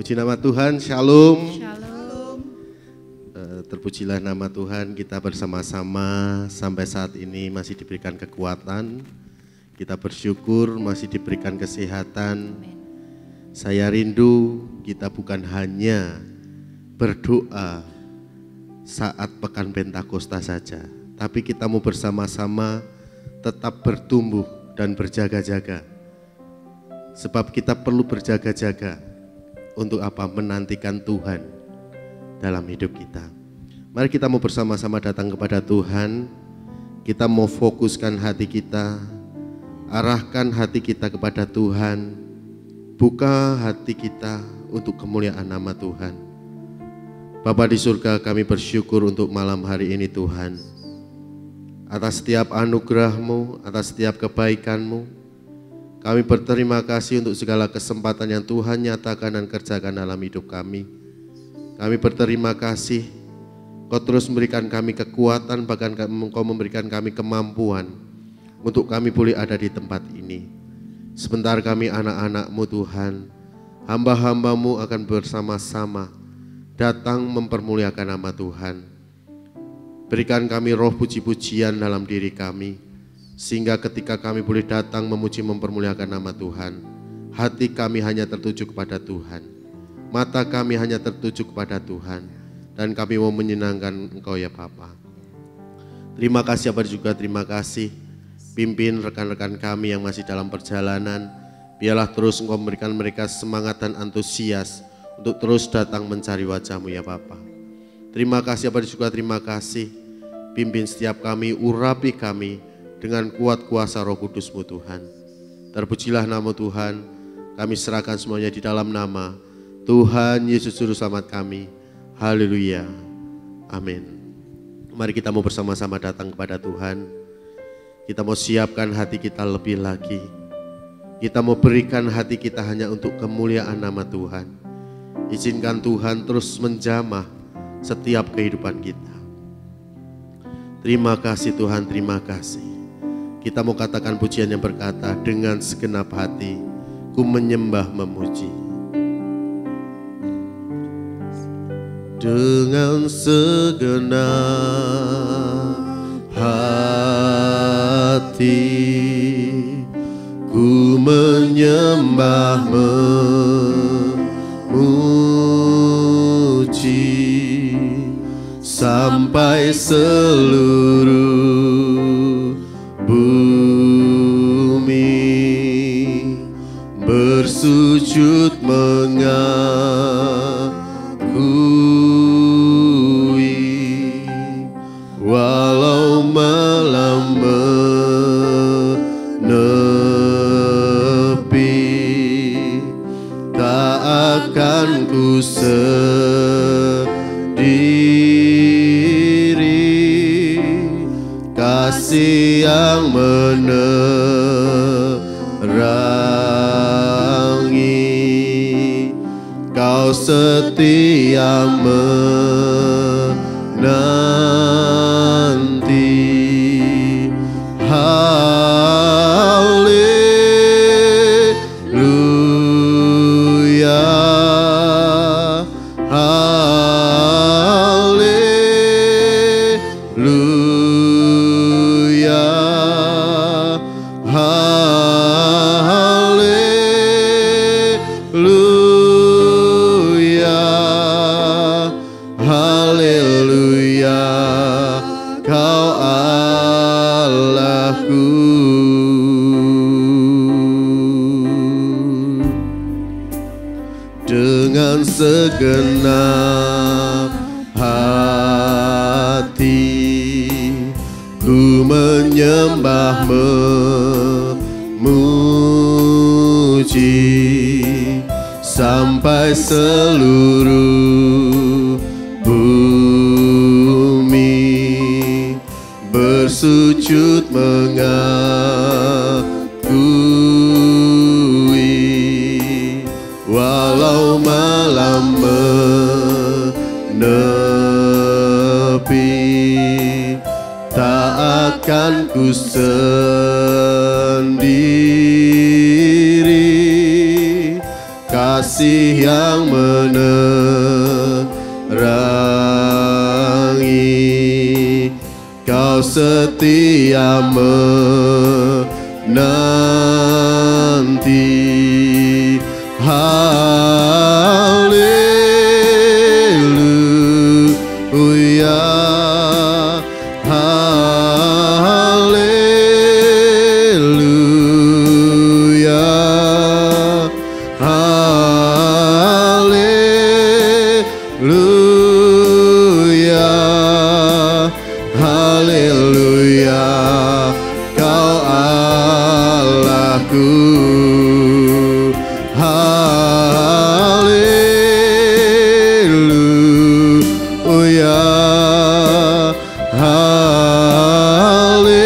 Puji nama Tuhan, Shalom. Shalom. Terpujilah nama Tuhan, kita bersama-sama sampai saat ini masih diberikan kekuatan. Kita bersyukur masih diberikan kesehatan. Saya rindu kita bukan hanya berdoa saat pekan Pentakosta saja, tapi kita mau bersama-sama tetap bertumbuh dan berjaga-jaga. Sebab kita perlu berjaga-jaga. Untuk apa? Menantikan Tuhan dalam hidup kita. Mari kita mau bersama-sama datang kepada Tuhan. Kita mau fokuskan hati kita, arahkan hati kita kepada Tuhan. Buka hati kita untuk kemuliaan nama Tuhan. Bapa di surga, kami bersyukur untuk malam hari ini Tuhan. Atas setiap anugerah-Mu, atas setiap kebaikan-Mu. Kami berterima kasih untuk segala kesempatan yang Tuhan nyatakan dan kerjakan dalam hidup kami. Kami berterima kasih, Kau terus memberikan kami kekuatan, bahkan Kau memberikan kami kemampuan untuk kami boleh ada di tempat ini. Sebentar kami anak-anak-Mu Tuhan, hamba-hamba-Mu akan bersama-sama datang mempermuliakan nama Tuhan. Berikan kami roh puji-pujian dalam diri kami, sehingga ketika kami boleh datang memuji mempermuliakan nama Tuhan, hati kami hanya tertuju kepada Tuhan, mata kami hanya tertuju kepada Tuhan, dan kami mau menyenangkan Engkau ya Bapa. Terima kasih Bapa, juga terima kasih pimpin rekan-rekan kami yang masih dalam perjalanan. Biarlah terus Engkau memberikan mereka semangat dan antusias untuk terus datang mencari wajah-Mu ya Bapa. Terima kasih Bapa, juga terima kasih pimpin setiap kami, urapi kami dengan kuat kuasa Roh Kudus-Mu Tuhan. Terpujilah nama Tuhan, kami serahkan semuanya di dalam nama Tuhan Yesus Juru Selamat kami. Haleluya, amin. Mari kita mau bersama-sama datang kepada Tuhan. Kita mau siapkan hati kita lebih lagi. Kita mau berikan hati kita hanya untuk kemuliaan nama Tuhan. Izinkan Tuhan terus menjamah setiap kehidupan kita. Terima kasih Tuhan, terima kasih. Kita mau katakan pujian yang berkata, dengan segenap hati ku menyembah memuji. Dengan segenap hati ku menyembah memuji, sampai seluruh bumi bersujud mengakui, walau malam menepi, tak akan ku sendiri. Kasih yang menerangi, Kau setia menanti. Haleluya, haleluya, haleluya, haleluya, Kau Allahku. Dengan segenap hati ku menyembah memuji, sampai seluruh bumi bersujud mengakui, walau malam menepi, tak akan ku sendiri. Kasih kasih yang menerangi, Kau setia menanti. Haleluya, haleluya, haleluya, haleluya, Kau Allahku. Haleluya, haleluya,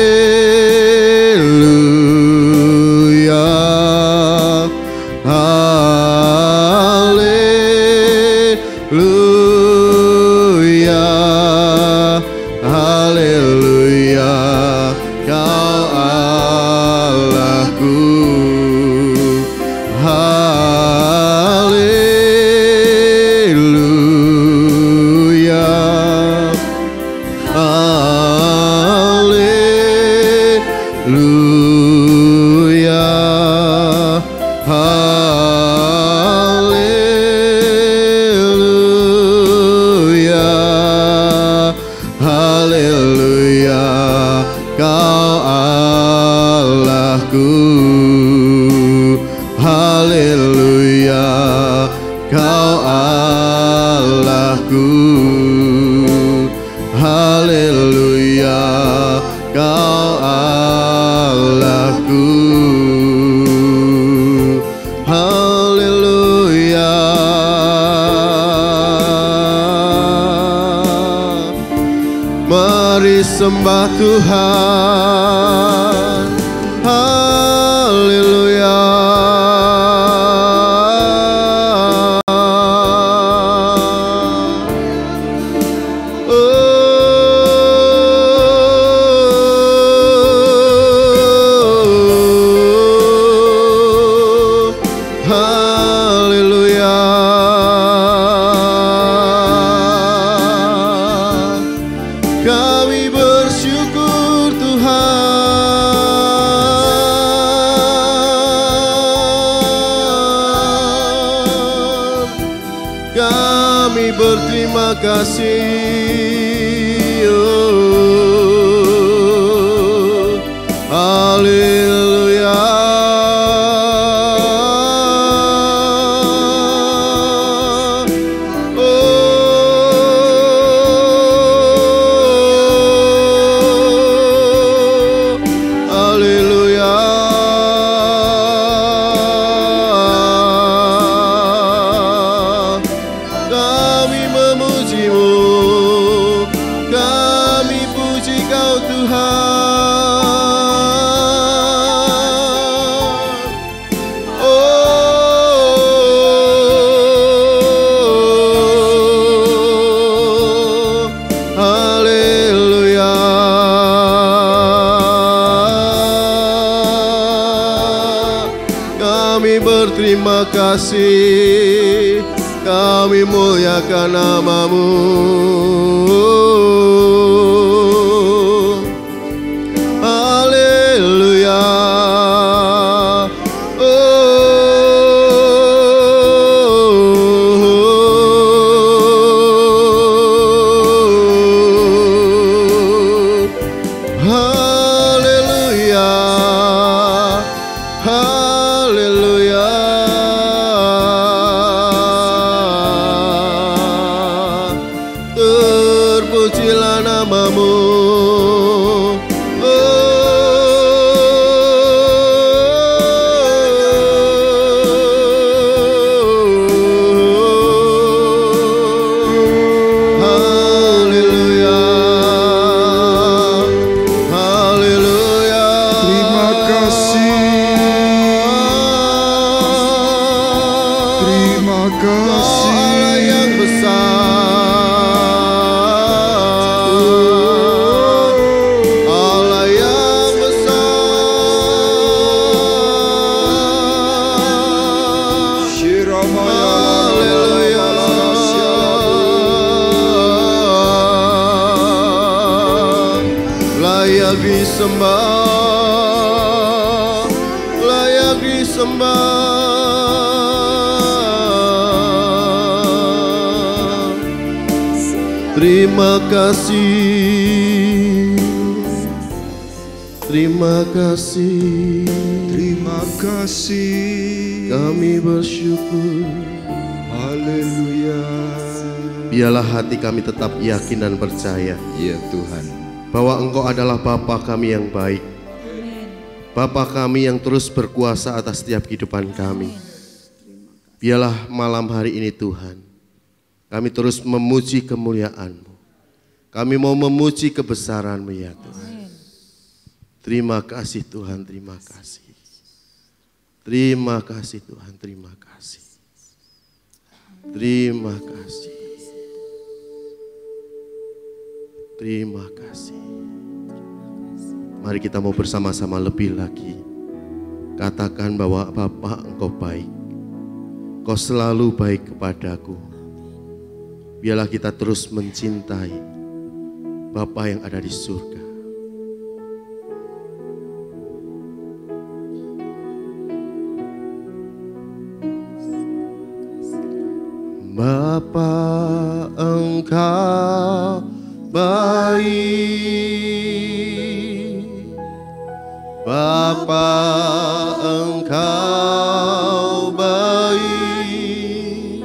haleluya, haleluya, Kau Allahku. Haleluya, haleluya, haleluya, haleluya, Kau Allahku. Haleluya, Kau Allahku. Haleluya, Kau Allahku. Haleluya. Mari sembah Tuhan. Haleluya. Haleluya. Kami bersyukur Tuhan. Kami berterima kasih. Oh, haleluya. Berterima kasih, kami muliakan nama-Mu. Haleluya. Haleluya. Haleluya. Terpujilah nama-Mu. Shiromaya disembah, layak disembah. Terima kasih, terima kasih, terima kasih. Kami bersyukur. Haleluya. Biarlah hati kami tetap yakin dan percaya, ya Tuhan, bahwa Engkau adalah Bapa kami yang baik, Bapa kami yang terus berkuasa atas setiap kehidupan kami. Biarlah malam hari ini Tuhan, kami terus memuji kemuliaan-Mu. Kami mau memuji kebesaran-Mu ya Tuhan. Terima kasih Tuhan, terima kasih. Terima kasih Tuhan, terima kasih. Terima kasih. Terima kasih. Mari kita mau bersama-sama lebih lagi katakan bahwa Bapa, Engkau baik. Engkau selalu baik kepadaku. Biarlah kita terus mencintai Bapa yang ada di surga. Bapa, Engkau baik. Bapa, Engkau baik.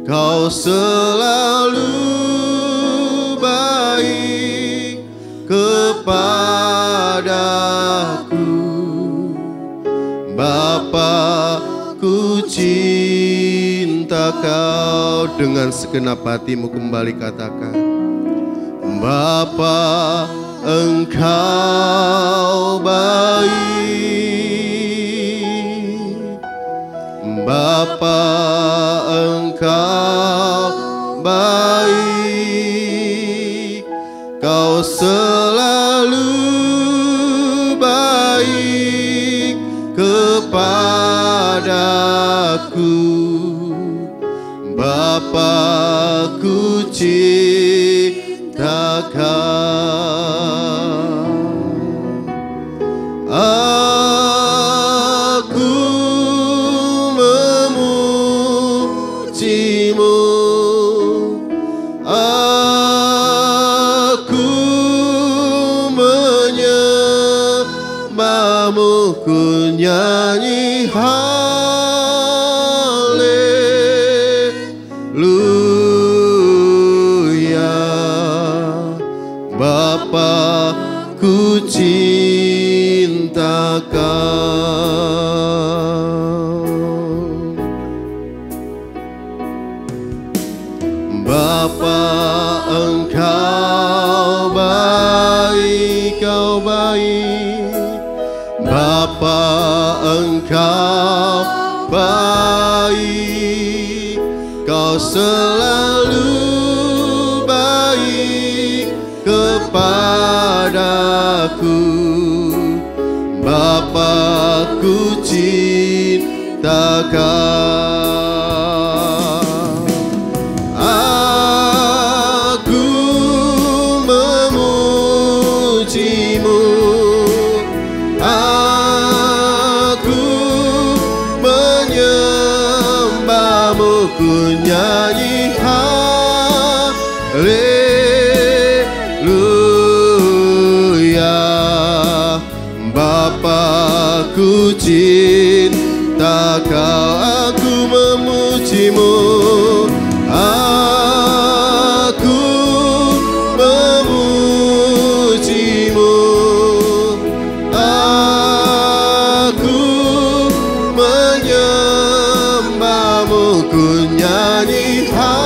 Kau selalu baik kepadaku. Bapa, ku cinta Kau. Dengan segenap hatimu kembali katakan, Bapa, Engkau baik. Bapa, Engkau baik. Kau selalu baik kepadaku. Bapa, ku cinta Kau. Aku memuji-Mu, aku menyembah-Mu, ku nyanyi Bapa, ku cinta Kau. Bapa, Engkau baik, Kau baik. Bapa, Engkau baik. Kau selalu baik kepadaku. Bapa, ku cinta Kau. Aku memuji-Mu, aku menyembah-Mu, ku nyanyi haleluya. Bapa, ku cinta Kau, aku memuji-Mu, aku memuji-Mu, aku menyembah-Mu, ku nyanyi haleluya.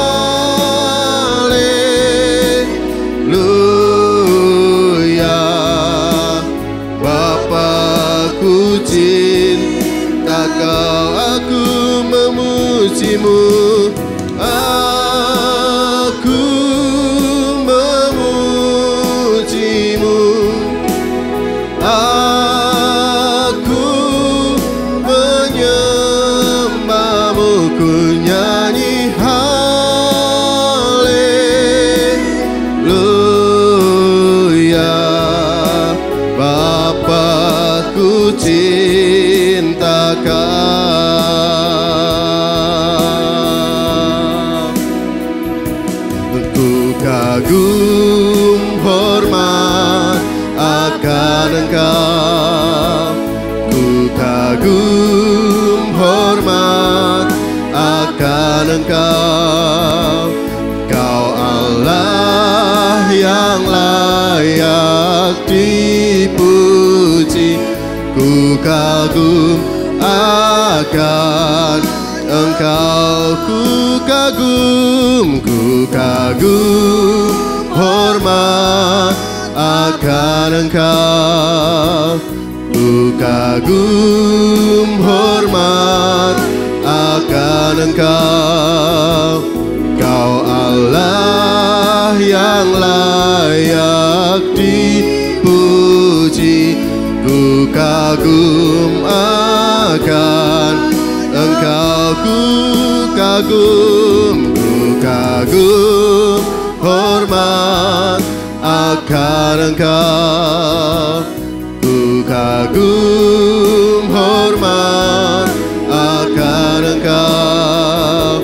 Bapa, ku cinta Kau, aku memuji-Mu, aku memuji-Mu, aku menyembah-Mu, ku nyanyi haleluya. kagum hormat akan Engkau. Ku kagum hormat akan Engkau. Kau Allah yang layak dipuji. Ku kagum akan Engkau. Ku kagum hormat akan Engkau. Ku kagum hormat akan Engkau. Kau Allah yang layak dipuji. Ku kagum akan Engkau. Ku kagum hormat akan Engkau. Ku kagum hormat akan Engkau.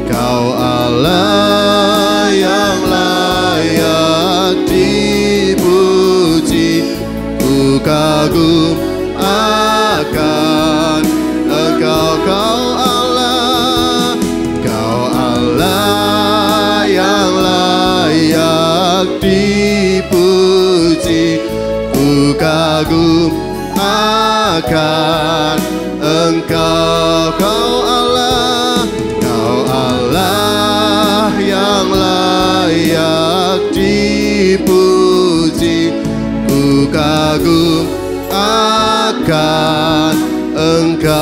Kau Allah yang layak dipuji. Ku kagum akan Engkau. Kau Allah yang layak dipuji. Ku kagum akan Engkau. Kau Allah yang layak dipuji. Ku kagum akan Engkau.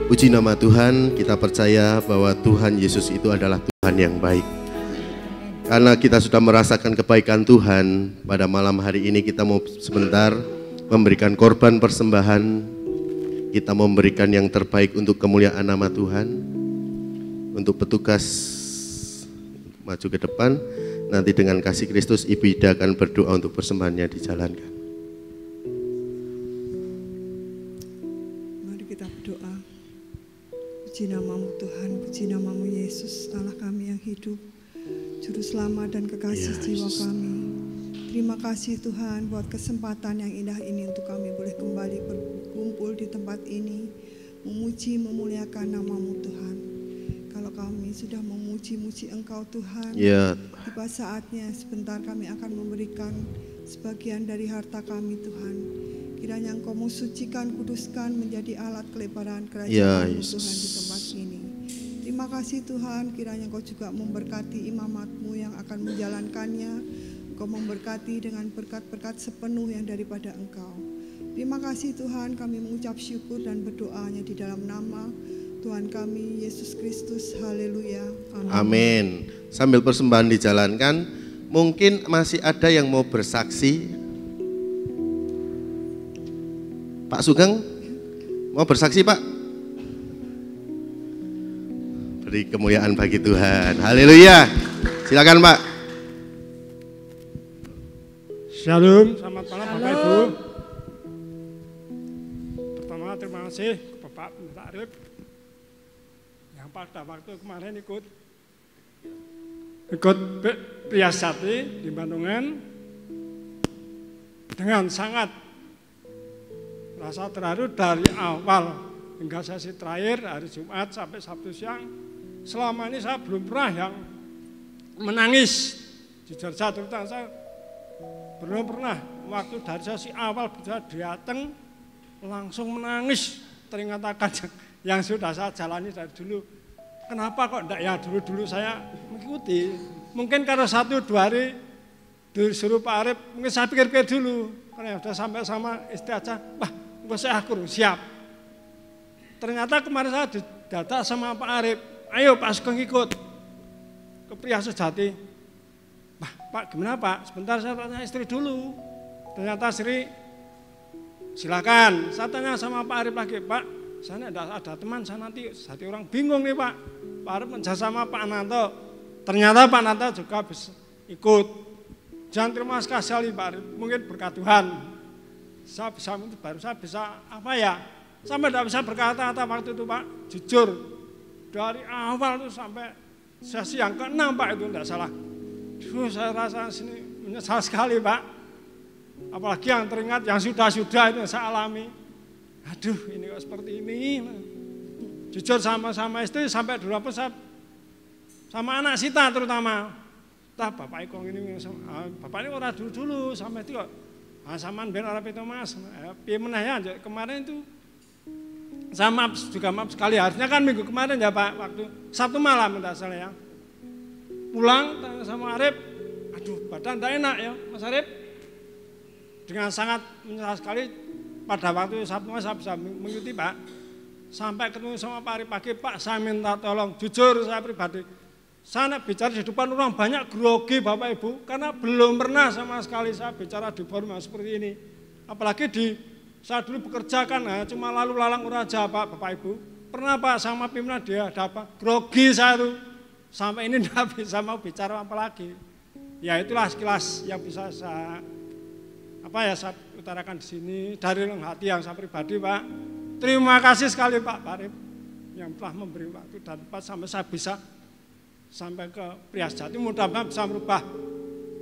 Puji nama Tuhan. Kita percaya bahwa Tuhan Yesus itu adalah Tuhan yang baik. Karena kita sudah merasakan kebaikan Tuhan, pada malam hari ini kita mau sebentar memberikan korban persembahan. Kita memberikan yang terbaik untuk kemuliaan nama Tuhan. Untuk petugas maju ke depan, nanti dengan kasih Kristus Ibu Ida akan berdoa untuk persembahannya dijalankan. Mari kita berdoa. Puji namamu Tuhan, puji namamu Yesus, Allah kami yang hidup, Juru Selamat dan kekasih jiwa kami. Terima kasih Tuhan buat kesempatan yang indah ini untuk kami boleh kembali berkumpul di tempat ini, memuji, memuliakan namamu Tuhan. Kalau kami sudah memuji-muji Engkau Tuhan, tiba saatnya sebentar kami akan memberikan sebagian dari harta kami Tuhan. Kiranya Engkau mensucikan, kuduskan menjadi alat kelebaran kerajaan Tuhan di tempat ini. Terima kasih Tuhan, kiranya Engkau juga memberkati imamat-Mu yang akan menjalankannya. Engkau memberkati dengan berkat-berkat sepenuh yang daripada Engkau. Terima kasih Tuhan, kami mengucap syukur dan berdoanya di dalam nama Tuhan kami Yesus Kristus. Haleluya. Amin. Amin. Sambil persembahan dijalankan, mungkin masih ada yang mau bersaksi. Pak Sugeng mau bersaksi Pak? Beri kemuliaan bagi Tuhan. Haleluya. Silakan Pak. Shalom, selamat malam Bapak Ibu. Pertama terima kasih ke Bapak Pendeta Arif yang pada waktu kemarin ikut Priasjati di Bandungan dengan sangat rasa terharu dari awal hingga sesi terakhir hari Jumat sampai Sabtu siang. Selama ini saya belum pernah yang menangis. Jujur saya terutama saya belum pernah waktu dari sesi awal bisa datang langsung menangis, teringatkan yang sudah saya jalani dari dulu. Kenapa kok enggak ya dulu-dulu saya mengikuti? Mungkin karena 1-2 hari disuruh Pak Arif, mungkin saya pikir-pikir dulu. Karena sudah sampai sama istri aja, wah enggak saya akur, siap. Ternyata kemarin saya didata sama Pak Arif, ayo Pak Sugeng ikut ke Priasjati. Pak gimana Pak? Sebentar saya tanya istri dulu. Ternyata Sri, silakan. Saya tanya sama Pak Arif lagi, Pak, saya ada teman, saya nanti jadi orang bingung nih Pak. Pak Arif menjasa sama Pak Ananto. Ternyata Pak Ananto juga bisa ikut. Jangan terima kasih sekali Pak Arif, mungkin berkat Tuhan. Saya bisa apa ya? Sampai tidak bisa berkata-kata waktu itu Pak, jujur. Dari awal tuh sampai sesi yang ke-6 Pak itu enggak salah. Duh, saya rasa sini menyesal sekali Pak. Apalagi yang teringat yang sudah-sudah itu saya alami. Aduh, ini kok seperti ini. Jujur sama istri sampai dulu apa sama anak Sita terutama. Tah bapak Iko ini bapak ini ora dulu sampai itu kok. Samaan ben ora itu Mas. Piye meneh ya kemarin itu saya maaf sekali. Harusnya kan minggu kemarin ya Pak, waktu Sabtu malam enggak salah ya. Pulang sama Arif, aduh badan tak enak ya Mas Arif. Dengan sangat menyesal sekali pada waktu Sabtu saya bisa mengikuti Pak. Sampai ketemu sama Pak Arif pagi, Pak saya minta tolong, jujur saya pribadi. Saya bicara di depan orang banyak grogi Bapak Ibu, karena belum pernah sama sekali saya bicara di forum yang seperti ini. Apalagi saya dulu bekerja kan, cuma lalu lalang uraja Bapak Ibu. Pernah Pak sama pimpinan dia ada apa? Grogi saya tuh. Sampai ini tidak bisa mau bicara apa lagi. Ya itulah sekilas yang bisa saya utarakan di sini dari hati yang saya pribadi Pak. Terima kasih sekali Pak Arif yang telah memberi waktu dan tempat sampai saya bisa sampai ke Priasjati. Mudah-mudahan bisa merubah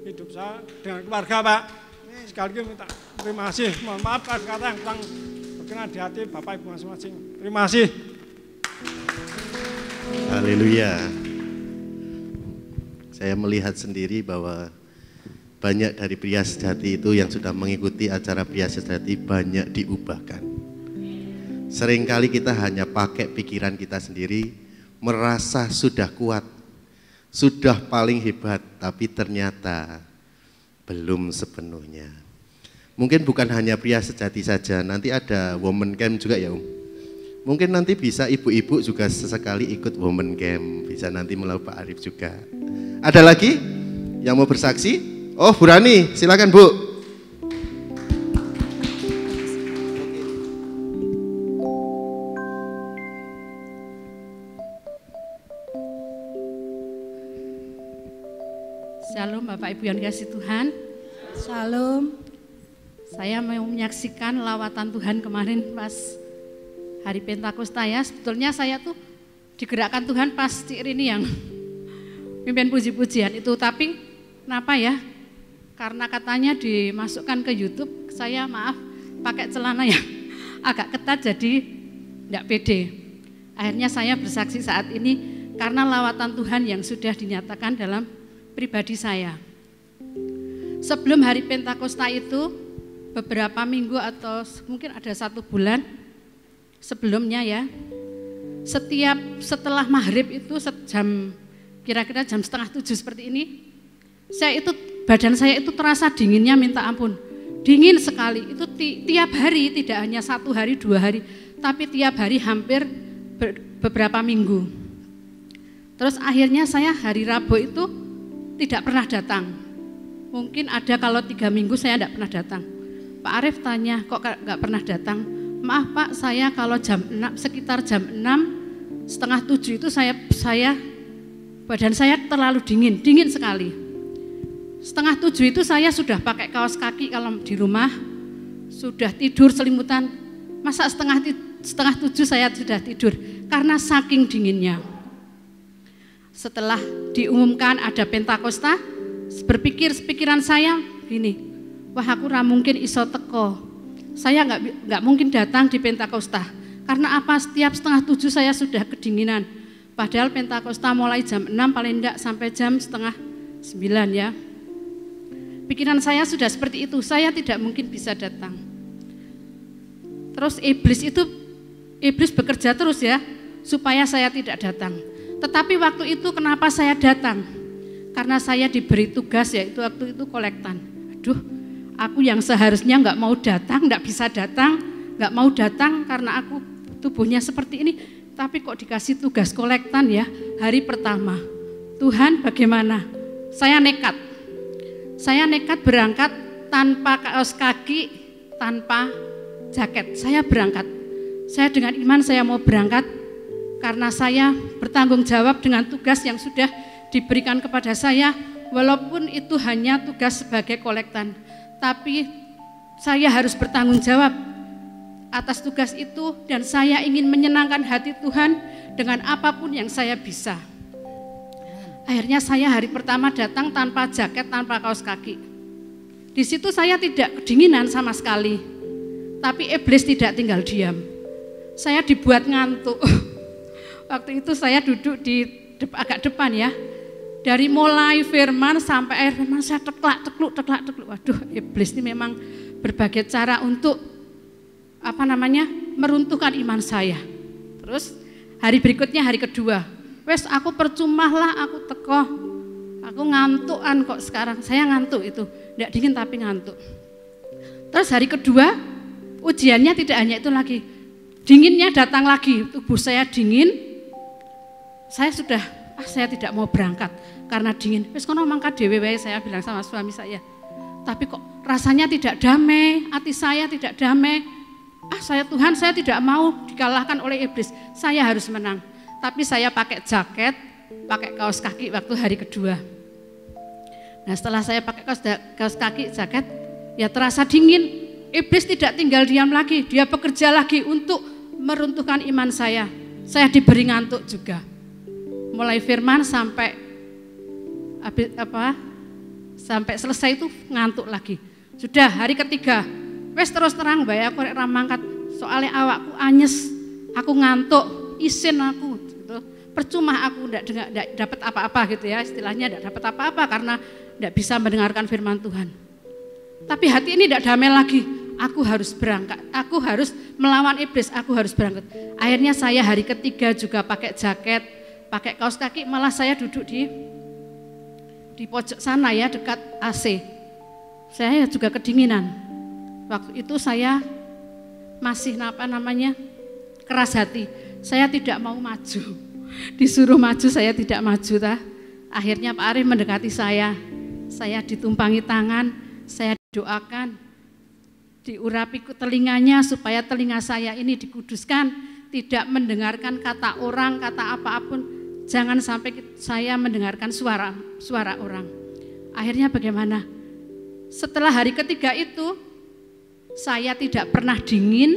hidup saya dengan keluarga Pak. Sekali lagi minta terima kasih. Mohon maaf kata yang kurang berkenan di hati Bapak Ibu masing-masing. Terima kasih. Haleluya. Saya melihat sendiri bahwa banyak dari Priasjati itu yang sudah mengikuti acara Priasjati banyak diubahkan. Seringkali kita hanya pakai pikiran kita sendiri, merasa sudah kuat, sudah paling hebat, tapi ternyata belum sepenuhnya. Mungkin bukan hanya Priasjati saja, nanti ada Women Camp juga ya Mungkin nanti bisa ibu-ibu juga sesekali ikut Women Camp, bisa nanti melalui Pak Arif juga. Ada lagi yang mau bersaksi? Oh, Bu Rani, silakan Bu. Shalom Bapak Ibu yang dikasihi Tuhan. Shalom. Saya mau menyaksikan lawatan Tuhan kemarin pas hari Pentakosta ya. Sebetulnya saya tuh digerakkan Tuhan pas ini yang pimpin puji-pujian itu. Tapi kenapa ya? Karena katanya dimasukkan ke YouTube, saya maaf pakai celana yang agak ketat jadi enggak pede. Akhirnya saya bersaksi saat ini karena lawatan Tuhan yang sudah dinyatakan dalam pribadi saya. Sebelum hari Pentakosta itu beberapa minggu atau mungkin ada 1 bulan sebelumnya ya, setelah maghrib itu kira-kira jam 6:30 seperti ini, badan saya itu terasa dinginnya minta ampun, dingin sekali. Itu tiap hari, tidak hanya 1 hari 2 hari, tapi tiap hari hampir beberapa minggu. Terus akhirnya saya hari Rabu itu tidak pernah datang. Mungkin ada kalau 3 minggu saya tidak pernah datang. Pak Arif tanya, kok nggak pernah datang? Maaf Pak, saya kalau sekitar jam 6, 6:30 itu badan saya terlalu dingin sekali. 6:30 itu saya sudah pakai kaos kaki kalau di rumah, sudah tidur selimutan. Masa 6:30 saya sudah tidur karena saking dinginnya. Setelah diumumkan ada Pentakosta, pikiran saya gini, wah aku mungkin iso teko. Saya nggak mungkin datang di Pentakosta. Karena apa? Setiap 6:30 saya sudah kedinginan. Padahal Pentakosta mulai jam 6 paling enggak sampai jam 8:30 ya. Pikiran saya sudah seperti itu, saya tidak mungkin bisa datang. Terus iblis bekerja terus ya, supaya saya tidak datang. Tetapi waktu itu kenapa saya datang? Karena saya diberi tugas yaitu waktu itu kolektan. Aduh, aku yang seharusnya nggak mau datang, nggak bisa datang, nggak mau datang karena aku tubuhnya seperti ini. Tapi kok dikasih tugas kolektan ya, hari pertama. Tuhan bagaimana? Saya nekat berangkat tanpa kaos kaki, tanpa jaket. Saya berangkat. Saya dengan iman saya mau berangkat karena saya bertanggung jawab dengan tugas yang sudah diberikan kepada saya, walaupun itu hanya tugas sebagai kolektan. Tapi saya harus bertanggung jawab atas tugas itu dan saya ingin menyenangkan hati Tuhan dengan apapun yang saya bisa. Akhirnya saya hari pertama datang tanpa jaket, tanpa kaos kaki. Di situ saya tidak kedinginan sama sekali, tapi iblis tidak tinggal diam. Saya dibuat ngantuk. Waktu itu saya duduk di agak depan ya. Dari mulai firman sampai akhir firman saya tekluk. Waduh, iblis ini memang berbagai cara untuk meruntuhkan iman saya. Terus hari berikutnya, hari kedua, wes aku percuma lah, aku teko, aku ngantukan kok sekarang. Saya ngantuk itu, tidak dingin tapi ngantuk. Terus hari kedua, ujiannya tidak hanya itu lagi, dinginnya datang lagi, tubuh saya dingin. Saya tidak mau berangkat karena dingin. Wes kono mangkat dhewe wae, saya bilang sama suami saya. Tapi kok rasanya tidak damai, hati saya tidak damai. Tuhan, saya tidak mau dikalahkan oleh iblis. Saya harus menang. Tapi saya pakai jaket, pakai kaos kaki waktu hari kedua. Nah, setelah saya pakai kaos kaki, jaket, ya terasa dingin. Iblis tidak tinggal diam lagi, dia bekerja lagi untuk meruntuhkan iman saya. Saya diberi ngantuk juga. Mulai firman sampai selesai itu ngantuk lagi. Sudah hari ketiga, wes terus terang bae aku rek ra mangkat, soalnya awakku anyes, aku ngantuk, isin aku gitu. Percuma aku enggak dapat apa-apa gitu ya, istilahnya enggak dapat apa-apa karena enggak bisa mendengarkan firman Tuhan. Tapi hati ini enggak damai lagi. Aku harus berangkat, aku harus melawan iblis, aku harus berangkat. Akhirnya saya hari ketiga juga pakai jaket, pakai kaos kaki, malah saya duduk di pojok sana ya, dekat AC. Saya juga kedinginan. Waktu itu saya masih keras hati. Saya tidak mau maju. Disuruh maju saya tidak maju tah. Akhirnya Pak Arif mendekati saya ditumpangi tangan, saya doakan, diurapi telinganya supaya telinga saya ini dikuduskan, tidak mendengarkan kata orang, kata apapun, jangan sampai saya mendengarkan suara orang. Akhirnya bagaimana? Setelah hari ketiga itu, saya tidak pernah dingin,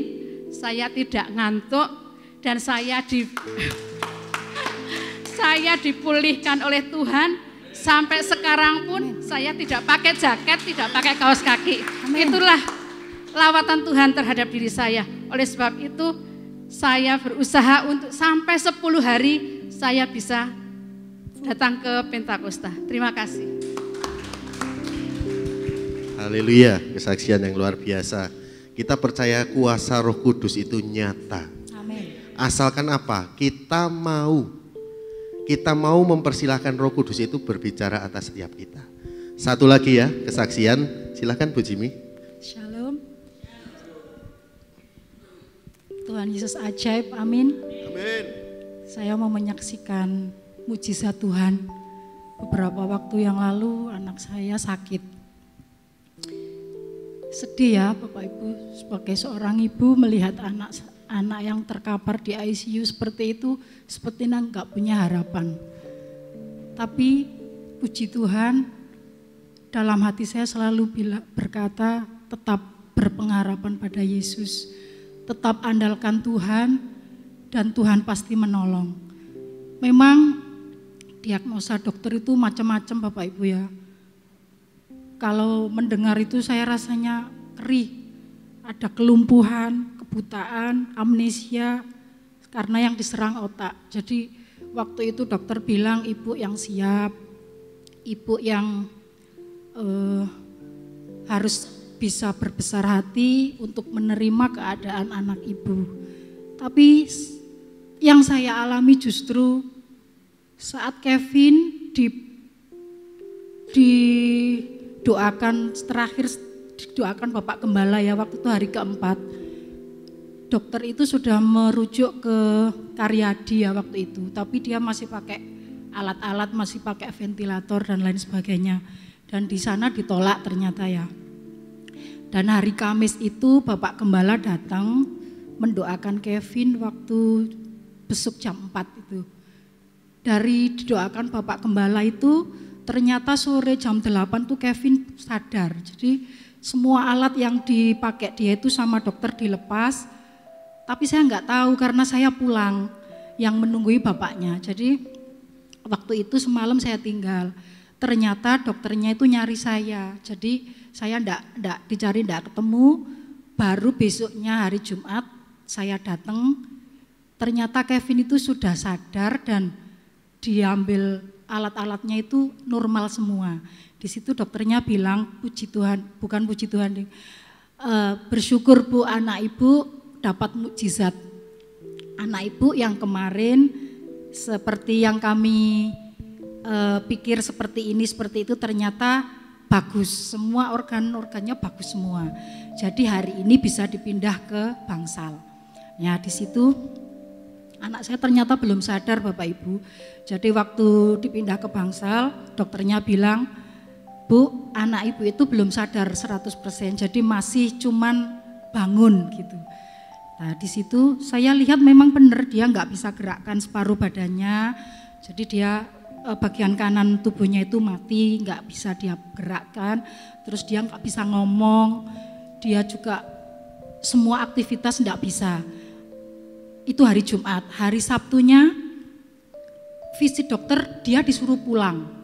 saya tidak ngantuk, dan saya dipulihkan oleh Tuhan. Sampai sekarang pun saya tidak pakai jaket, tidak pakai kaos kaki. Amin. Itulah lawatan Tuhan terhadap diri saya. Oleh sebab itu saya berusaha untuk sampai 10 hari saya bisa datang ke Pentakosta. Terima kasih. Haleluya, kesaksian yang luar biasa. Kita percaya kuasa Roh Kudus itu nyata. Amin. Asalkan apa? Kita mau mempersilahkan Roh Kudus itu berbicara atas setiap kita. Satu lagi ya, kesaksian. Silakan Bu Jimmy. Shalom. Tuhan Yesus ajaib, amin. Amin. Saya mau menyaksikan mujizat Tuhan. Beberapa waktu yang lalu anak saya sakit. Sedih ya Bapak Ibu, sebagai seorang ibu melihat anak yang terkapar di ICU seperti itu, sepertinya enggak punya harapan. Tapi puji Tuhan, dalam hati saya selalu berkata, tetap berpengharapan pada Yesus, tetap andalkan Tuhan, dan Tuhan pasti menolong. Memang diagnosa dokter itu macam-macam Bapak Ibu ya. Kalau mendengar itu saya rasanya ngeri, ada kelumpuhan, kebutaan, amnesia, karena yang diserang otak. Jadi waktu itu dokter bilang ibu yang siap, ibu yang harus bisa berbesar hati untuk menerima keadaan anak ibu. Tapi yang saya alami justru saat Kevin didoakan terakhir, didoakan Bapak Gembala ya, waktu itu hari keempat. Dokter itu sudah merujuk ke Karyadi ya waktu itu, tapi dia masih pakai alat-alat, masih pakai ventilator dan lain sebagainya. Dan di sana ditolak ternyata ya. Dan hari Kamis itu Bapak Gembala datang mendoakan Kevin waktu besuk jam 4 itu. Dari didoakan Bapak Gembala itu ternyata sore jam 8 tuh Kevin sadar. Jadi semua alat yang dipakai dia itu sama dokter dilepas, Tapi saya nggak tahu karena saya pulang yang menunggui bapaknya. Jadi waktu itu semalam saya tinggal. Ternyata dokternya itu nyari saya. Jadi saya ndak dicari, ndak ketemu. Baru besoknya hari Jumat saya datang. Ternyata Kevin itu sudah sadar dan diambil alat-alatnya itu normal semua. Di situ dokternya bilang, puji Tuhan, bukan puji Tuhan, bersyukur Bu, anak ibu dapat mukjizat. Anak ibu yang kemarin seperti yang kami pikir seperti ini, seperti itu, ternyata bagus. Semua organ-organnya bagus semua. Jadi hari ini bisa dipindah ke Bangsal. Ya, di situ anak saya ternyata belum sadar Bapak Ibu. Jadi waktu dipindah ke Bangsal, dokternya bilang, Bu, anak ibu itu belum sadar 100%, jadi masih cuman bangun gitu. Nah di situ saya lihat memang benar dia nggak bisa gerakkan separuh badannya, jadi dia bagian kanan tubuhnya itu mati, nggak bisa dia gerakkan, terus dia nggak bisa ngomong, dia juga semua aktivitas nggak bisa. Itu hari Jumat, hari Sabtunya visit dokter dia disuruh pulang.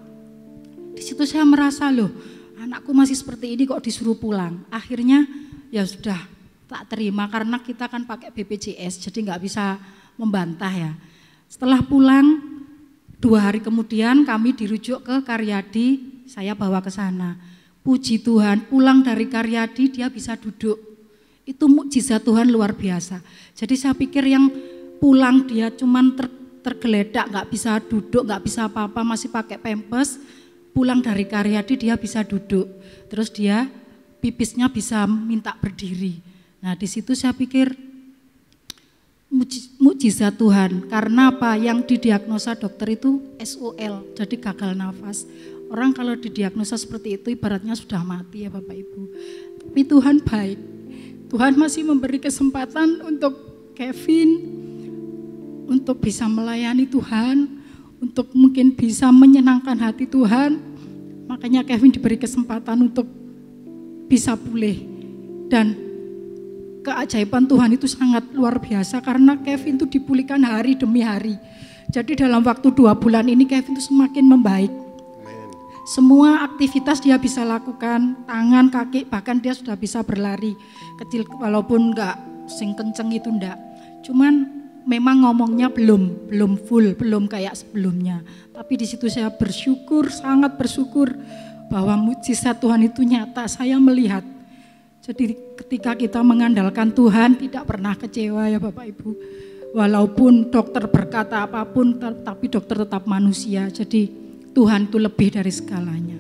Di situ saya merasa loh, anakku masih seperti ini kok disuruh pulang. Akhirnya ya sudah tak terima karena kita kan pakai BPJS jadi nggak bisa membantah ya. Setelah pulang 2 hari kemudian kami dirujuk ke Karyadi, saya bawa ke sana. Puji Tuhan pulang dari Karyadi dia bisa duduk. Itu mukjizat Tuhan luar biasa. Jadi saya pikir yang pulang dia cuman tergeledak, nggak bisa duduk, nggak bisa apa-apa, masih pakai pampers. Pulang dari Karyadi dia bisa duduk, terus dia pipisnya bisa minta berdiri. Nah di situ saya pikir mukjizat Tuhan. Karena apa? Yang didiagnosa dokter itu SOL, jadi gagal nafas. Orang kalau didiagnosa seperti itu ibaratnya sudah mati ya Bapak Ibu. Tapi Tuhan baik. Tuhan masih memberi kesempatan untuk Kevin untuk bisa melayani Tuhan, untuk mungkin bisa menyenangkan hati Tuhan. Makanya Kevin diberi kesempatan untuk bisa pulih. Dan keajaiban Tuhan itu sangat luar biasa karena Kevin itu dipulihkan hari demi hari. Jadi dalam waktu 2 bulan ini Kevin itu semakin membaik. Semua aktivitas dia bisa lakukan, tangan, kaki, bahkan dia sudah bisa berlari. Kecil walaupun enggak sing kenceng itu enggak. Cuman memang ngomongnya belum full, belum kayak sebelumnya. Tapi di situ saya bersyukur, sangat bersyukur bahwa mukjizat Tuhan itu nyata, saya melihat. Jadi ketika kita mengandalkan Tuhan tidak pernah kecewa ya Bapak Ibu. Walaupun dokter berkata apapun, tapi dokter tetap manusia. Jadi Tuhan itu lebih dari segalanya.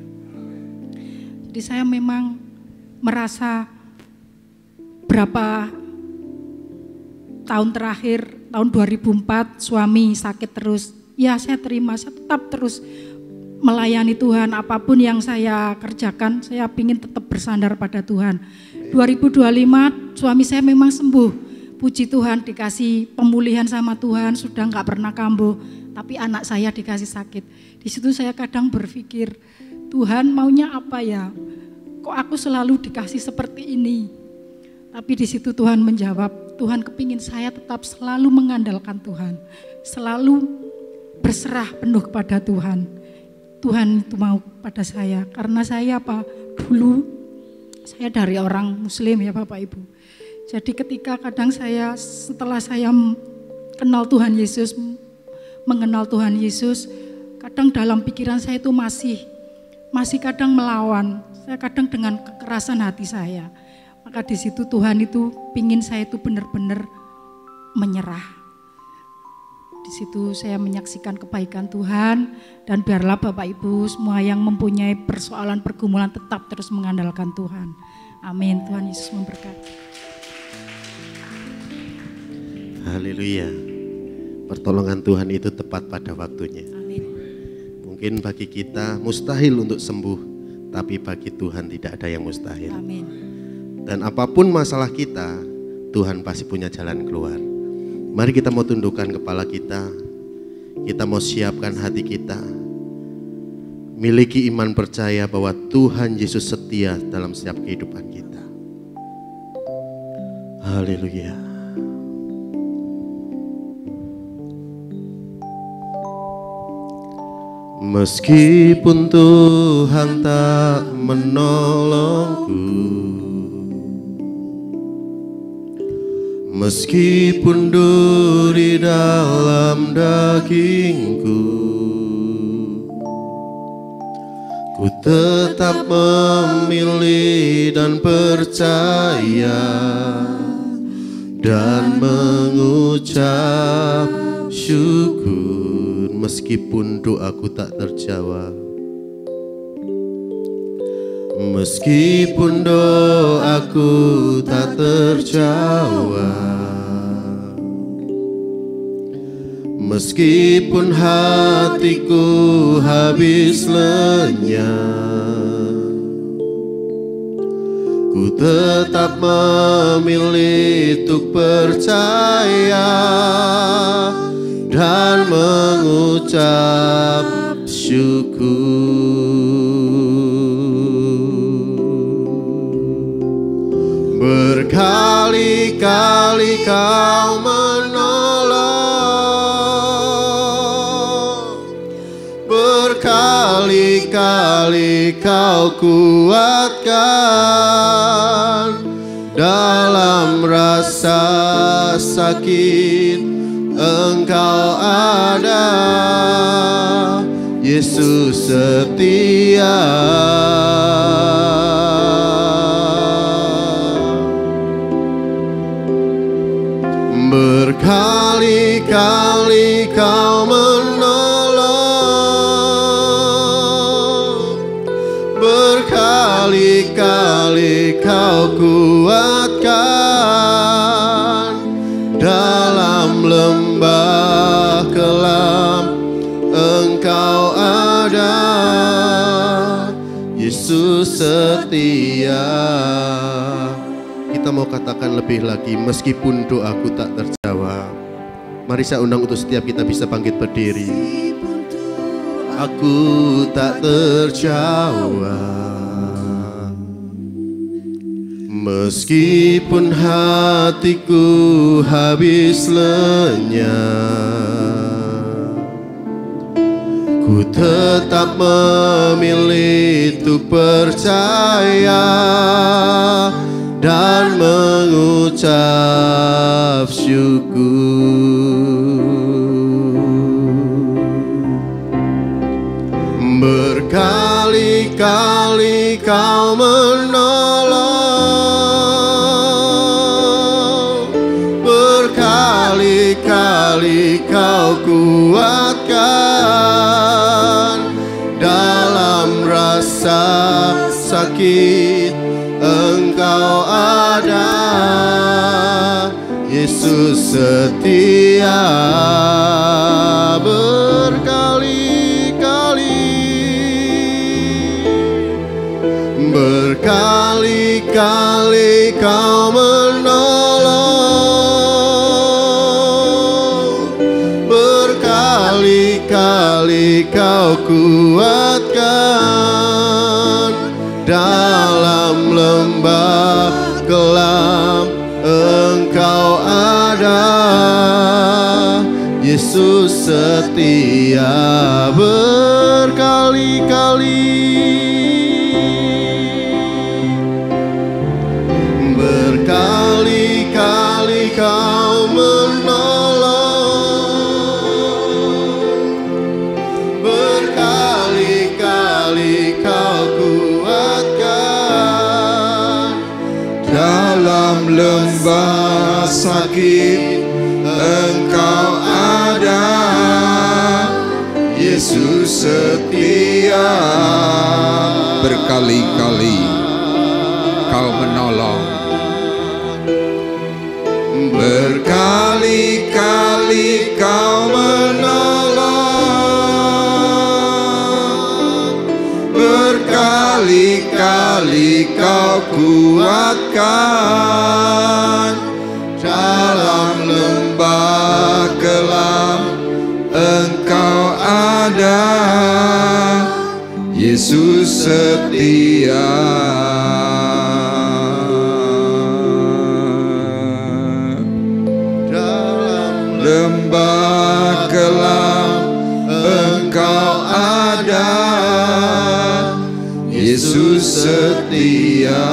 Jadi saya memang merasa berapa tahun terakhir, tahun 2004 suami sakit terus. Ya saya terima, saya tetap terus melayani Tuhan. Apapun yang saya kerjakan, saya ingin tetap bersandar pada Tuhan. 2025 suami saya memang sembuh. Puji Tuhan dikasih pemulihan sama Tuhan, sudah nggak pernah kambuh. Tapi anak saya dikasih sakit. Di situ saya kadang berpikir, Tuhan maunya apa ya? Kok aku selalu dikasih seperti ini? Tapi di situ Tuhan menjawab, Tuhan kepingin saya tetap selalu mengandalkan Tuhan. Selalu berserah penuh kepada Tuhan. Tuhan itu mau pada saya. Karena saya apa? Dulu saya dari orang Muslim ya Bapak Ibu. Jadi ketika kadang saya setelah saya kenal Tuhan Yesus, mengenal Tuhan Yesus, kadang dalam pikiran saya itu masih kadang melawan. Saya kadang dengan kekerasan hati saya. Maka di situ Tuhan itu pingin saya itu benar-benar menyerah. Di situ saya menyaksikan kebaikan Tuhan dan biarlah Bapak Ibu semua yang mempunyai persoalan pergumulan tetap terus mengandalkan Tuhan. Amin. Tuhan Yesus memberkati. Haleluya. Pertolongan Tuhan itu tepat pada waktunya. Amin. Mungkin bagi kita mustahil untuk sembuh, tapi bagi Tuhan tidak ada yang mustahil. Amin. Dan apapun masalah kita, Tuhan pasti punya jalan keluar. Mari kita mau tundukkan kepala kita mau siapkan hati kita. Miliki iman percaya bahwa Tuhan Yesus setia dalam setiap kehidupan kita. Haleluya. Meskipun Tuhan tak menolongku, meskipun duri dalam dagingku, ku tetap memilih dan percaya dan mengucap syukur. Meskipun doaku tak terjawab, meskipun doaku tak terjawab, meskipun hatiku habis lenyap, ku tetap memilih untuk percaya dan mengucap syukur. Berkali-kali kau menolong, berkali-kali kau kuatkan dalam rasa sakit. Engkau ada, Yesus setia. Berkali-kali kau menolong, berkali-kali kau kuatkan dalam lembah kelam. Engkau ada, Yesus setia. Kita mau katakan lebih lagi, meskipun doaku tak terjawab. Mari saya undang untuk setiap kita bisa bangkit berdiri. Aku tak terjawab, meskipun hatiku habis lenyap, ku tetap memilih untuk percaya dan mengucap syukur. Berkali-kali kau menolong, berkali-kali kau kuatkan dalam rasa sakit. Engkau ada, Yesus setia. Berkali-kali kau menolong, berkali-kali kau kuatkan dalam lembah kelam. Engkau ada, Yesus setia. Berkali-kali, berkali-kali kau menolong, berkali-kali kau kuatkan dalam lembah sakit. Engkau ada, Yesus setia. Berkali-kali kau menolong, berkali-kali kau menolong, berkali-kali kau kuatkan dalam lembah kelam. Engkau ada, Yesus setia. Dalam lembah kelam, Engkau ada, Yesus setia.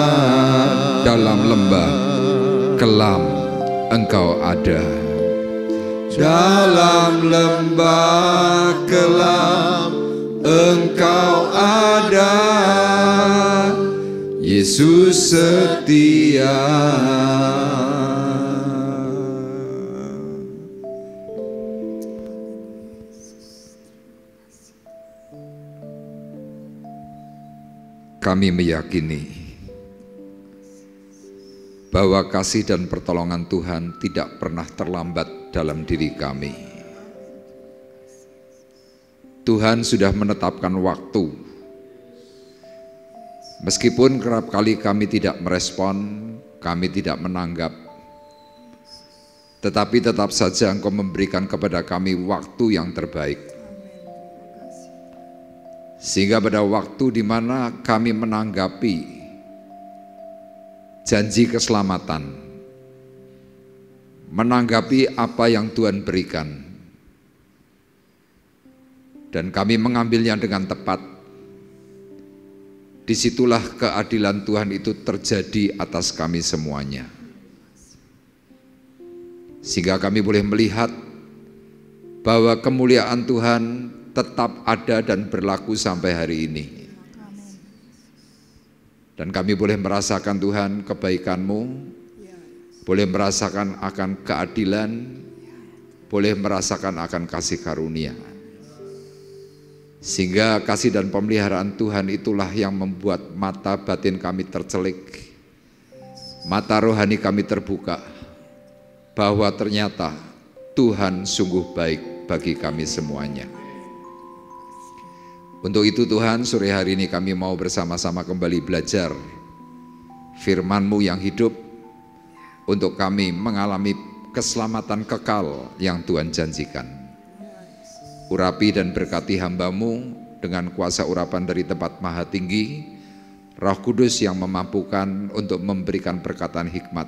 Dalam lembah kelam Engkau ada. Dalam lembah kelam Engkau ada. Yesus setia. Kami meyakini bahwa kasih dan pertolongan Tuhan tidak pernah terlambat dalam diri kami. Tuhan sudah menetapkan waktu. Meskipun kerap kali kami tidak merespon, kami tidak menanggap, tetapi tetap saja Engkau memberikan kepada kami waktu yang terbaik. Sehingga pada waktu di mana kami menanggapi janji keselamatan, menanggapi apa yang Tuhan berikan, dan kami mengambilnya dengan tepat, disitulah keadilan Tuhan itu terjadi atas kami semuanya. Sehingga kami boleh melihat bahwa kemuliaan Tuhan tetap ada dan berlaku sampai hari ini. Dan kami boleh merasakan Tuhan kebaikan-Mu, boleh merasakan akan keadilan, boleh merasakan akan kasih karunia. Sehingga kasih dan pemeliharaan Tuhan itulah yang membuat mata batin kami tercelik, mata rohani kami terbuka, bahwa ternyata Tuhan sungguh baik bagi kami semuanya. Untuk itu Tuhan, sore hari ini kami mau bersama-sama kembali belajar firman-Mu yang hidup, untuk kami mengalami keselamatan kekal yang Tuhan janjikan. Urapi dan berkati hamba-Mu dengan kuasa urapan dari tempat maha tinggi, Roh Kudus yang memampukan untuk memberikan perkataan hikmat.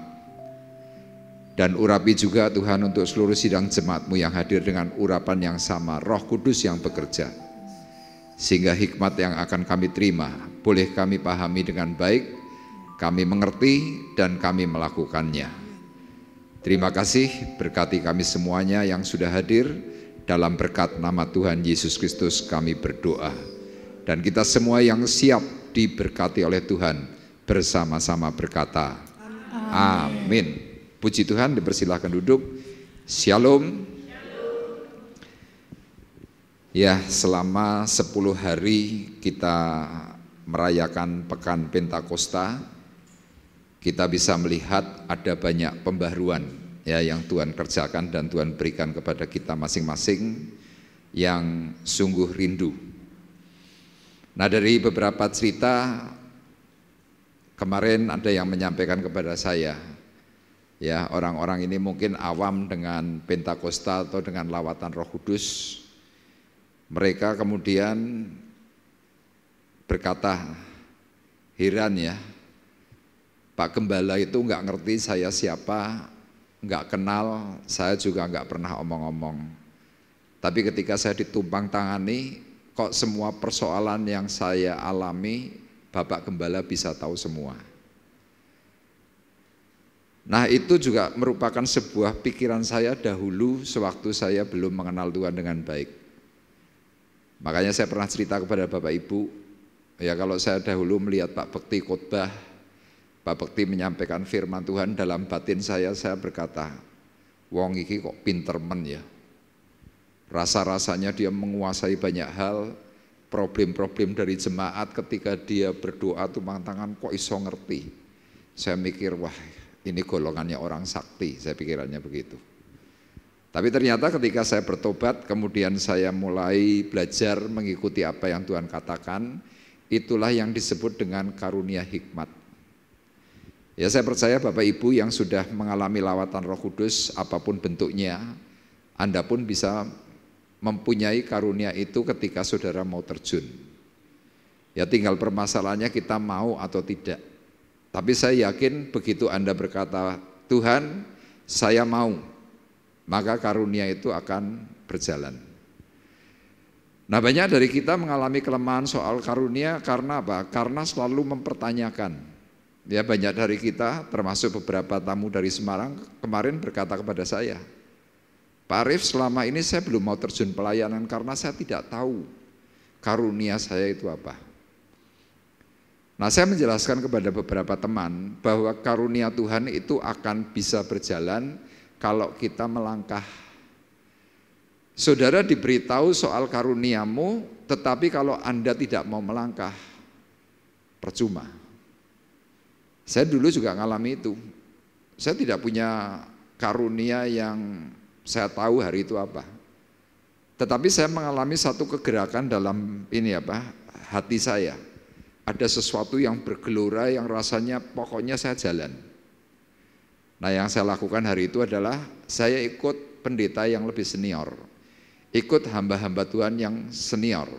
Dan urapi juga Tuhan untuk seluruh sidang jemaat-Mu yang hadir dengan urapan yang sama, Roh Kudus yang bekerja. Sehingga hikmat yang akan kami terima boleh kami pahami dengan baik, kami mengerti dan kami melakukannya. Terima kasih, berkati kami semuanya yang sudah hadir. Dalam berkat nama Tuhan Yesus Kristus kami berdoa. Dan kita semua yang siap diberkati oleh Tuhan bersama-sama berkata amin. Puji Tuhan, dipersilahkan duduk. Shalom. Ya, selama 10 hari kita merayakan Pekan Pentakosta, kita bisa melihat ada banyak pembaharuan ya yang Tuhan kerjakan dan Tuhan berikan kepada kita masing-masing yang sungguh rindu. Nah, dari beberapa cerita kemarin ada yang menyampaikan kepada saya, ya orang-orang ini mungkin awam dengan Pentakosta atau dengan lawatan Roh Kudus. Mereka kemudian berkata, heran ya, Pak Gembala itu nggak ngerti saya siapa, nggak kenal, saya juga nggak pernah omong-omong. Tapi ketika saya ditumpang tangani, kok semua persoalan yang saya alami, Bapak Gembala bisa tahu semua. Nah, itu juga merupakan sebuah pikiran saya dahulu sewaktu saya belum mengenal Tuhan dengan baik. Makanya saya pernah cerita kepada Bapak Ibu, ya kalau saya dahulu melihat Pak Bekti khotbah, Pak Bekti menyampaikan firman Tuhan, dalam batin saya berkata, wong iki kok pinter men ya. Rasa-rasanya dia menguasai banyak hal, problem-problem dari jemaat ketika dia berdoa tumpang tangan kok iso ngerti. Saya mikir, wah ini golongannya orang sakti, saya pikirannya begitu. Tapi ternyata ketika saya bertobat, kemudian saya mulai belajar mengikuti apa yang Tuhan katakan, itulah yang disebut dengan karunia hikmat. Ya, saya percaya Bapak Ibu yang sudah mengalami lawatan Roh Kudus apapun bentuknya, Anda pun bisa mempunyai karunia itu ketika saudara mau terjun. Ya, tinggal permasalahannya kita mau atau tidak. Tapi saya yakin begitu Anda berkata, Tuhan saya mau, maka karunia itu akan berjalan. Nah, banyak dari kita mengalami kelemahan soal karunia karena apa? Karena selalu mempertanyakan. Ya, banyak dari kita termasuk beberapa tamu dari Semarang kemarin berkata kepada saya, Pak Arif, selama ini saya belum mau terjun pelayanan karena saya tidak tahu karunia saya itu apa. Nah, saya menjelaskan kepada beberapa teman bahwa karunia Tuhan itu akan bisa berjalan kalau kita melangkah. Saudara diberitahu soal karuniamu, tetapi kalau Anda tidak mau melangkah, percuma. Saya dulu juga ngalami itu. Saya tidak punya karunia yang saya tahu hari itu apa. Tetapi saya mengalami satu kegerakan dalam hati saya. Ada sesuatu yang bergelora yang rasanya pokoknya saya jalan. Nah, yang saya lakukan hari itu adalah saya ikut pendeta yang lebih senior. Ikut hamba-hamba Tuhan yang senior,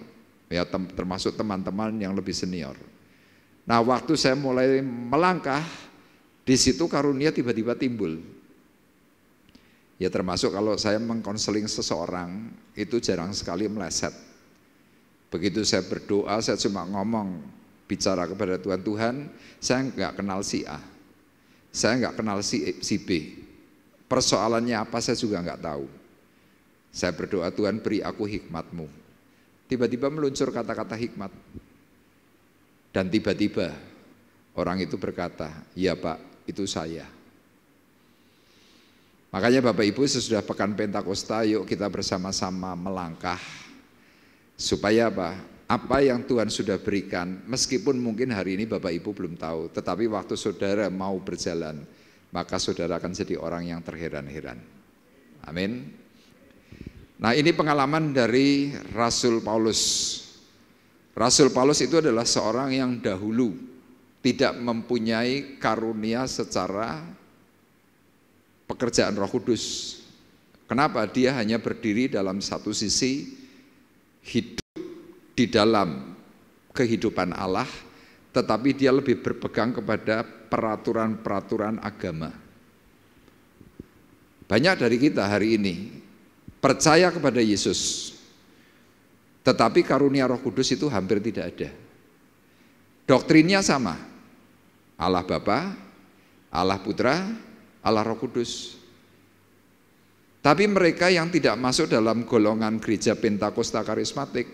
ya termasuk teman-teman yang lebih senior. Nah, waktu saya mulai melangkah, di situ karunia tiba-tiba timbul. Ya termasuk kalau saya mengkonseling seseorang, itu jarang sekali meleset. Begitu saya berdoa, saya cuma ngomong, bicara kepada Tuhan, Tuhan, saya nggak kenal si A, saya nggak kenal si B, persoalannya apa saya juga nggak tahu. Saya berdoa, Tuhan beri aku hikmat-Mu. Tiba-tiba meluncur kata-kata hikmat. Dan tiba-tiba orang itu berkata, ya Pak, itu saya. Makanya Bapak Ibu sesudah Pekan Pentakosta, yuk kita bersama-sama melangkah. Supaya apa? Apa yang Tuhan sudah berikan, meskipun mungkin hari ini Bapak Ibu belum tahu, tetapi waktu saudara mau berjalan, maka saudara akan jadi orang yang terheran-heran. Amin. Nah, ini pengalaman dari Rasul Paulus. Rasul Paulus itu adalah seorang yang dahulu tidak mempunyai karunia secara pekerjaan Roh Kudus. Kenapa? Dia hanya berdiri dalam satu sisi, hidup di dalam kehidupan Allah, tetapi dia lebih berpegang kepada peraturan-peraturan agama. Banyak dari kita hari ini percaya kepada Yesus, tetapi karunia Roh Kudus itu hampir tidak ada. Doktrinnya sama, Allah Bapa, Allah Putra, Allah Roh Kudus. Tapi mereka yang tidak masuk dalam golongan gereja Pentakosta karismatik,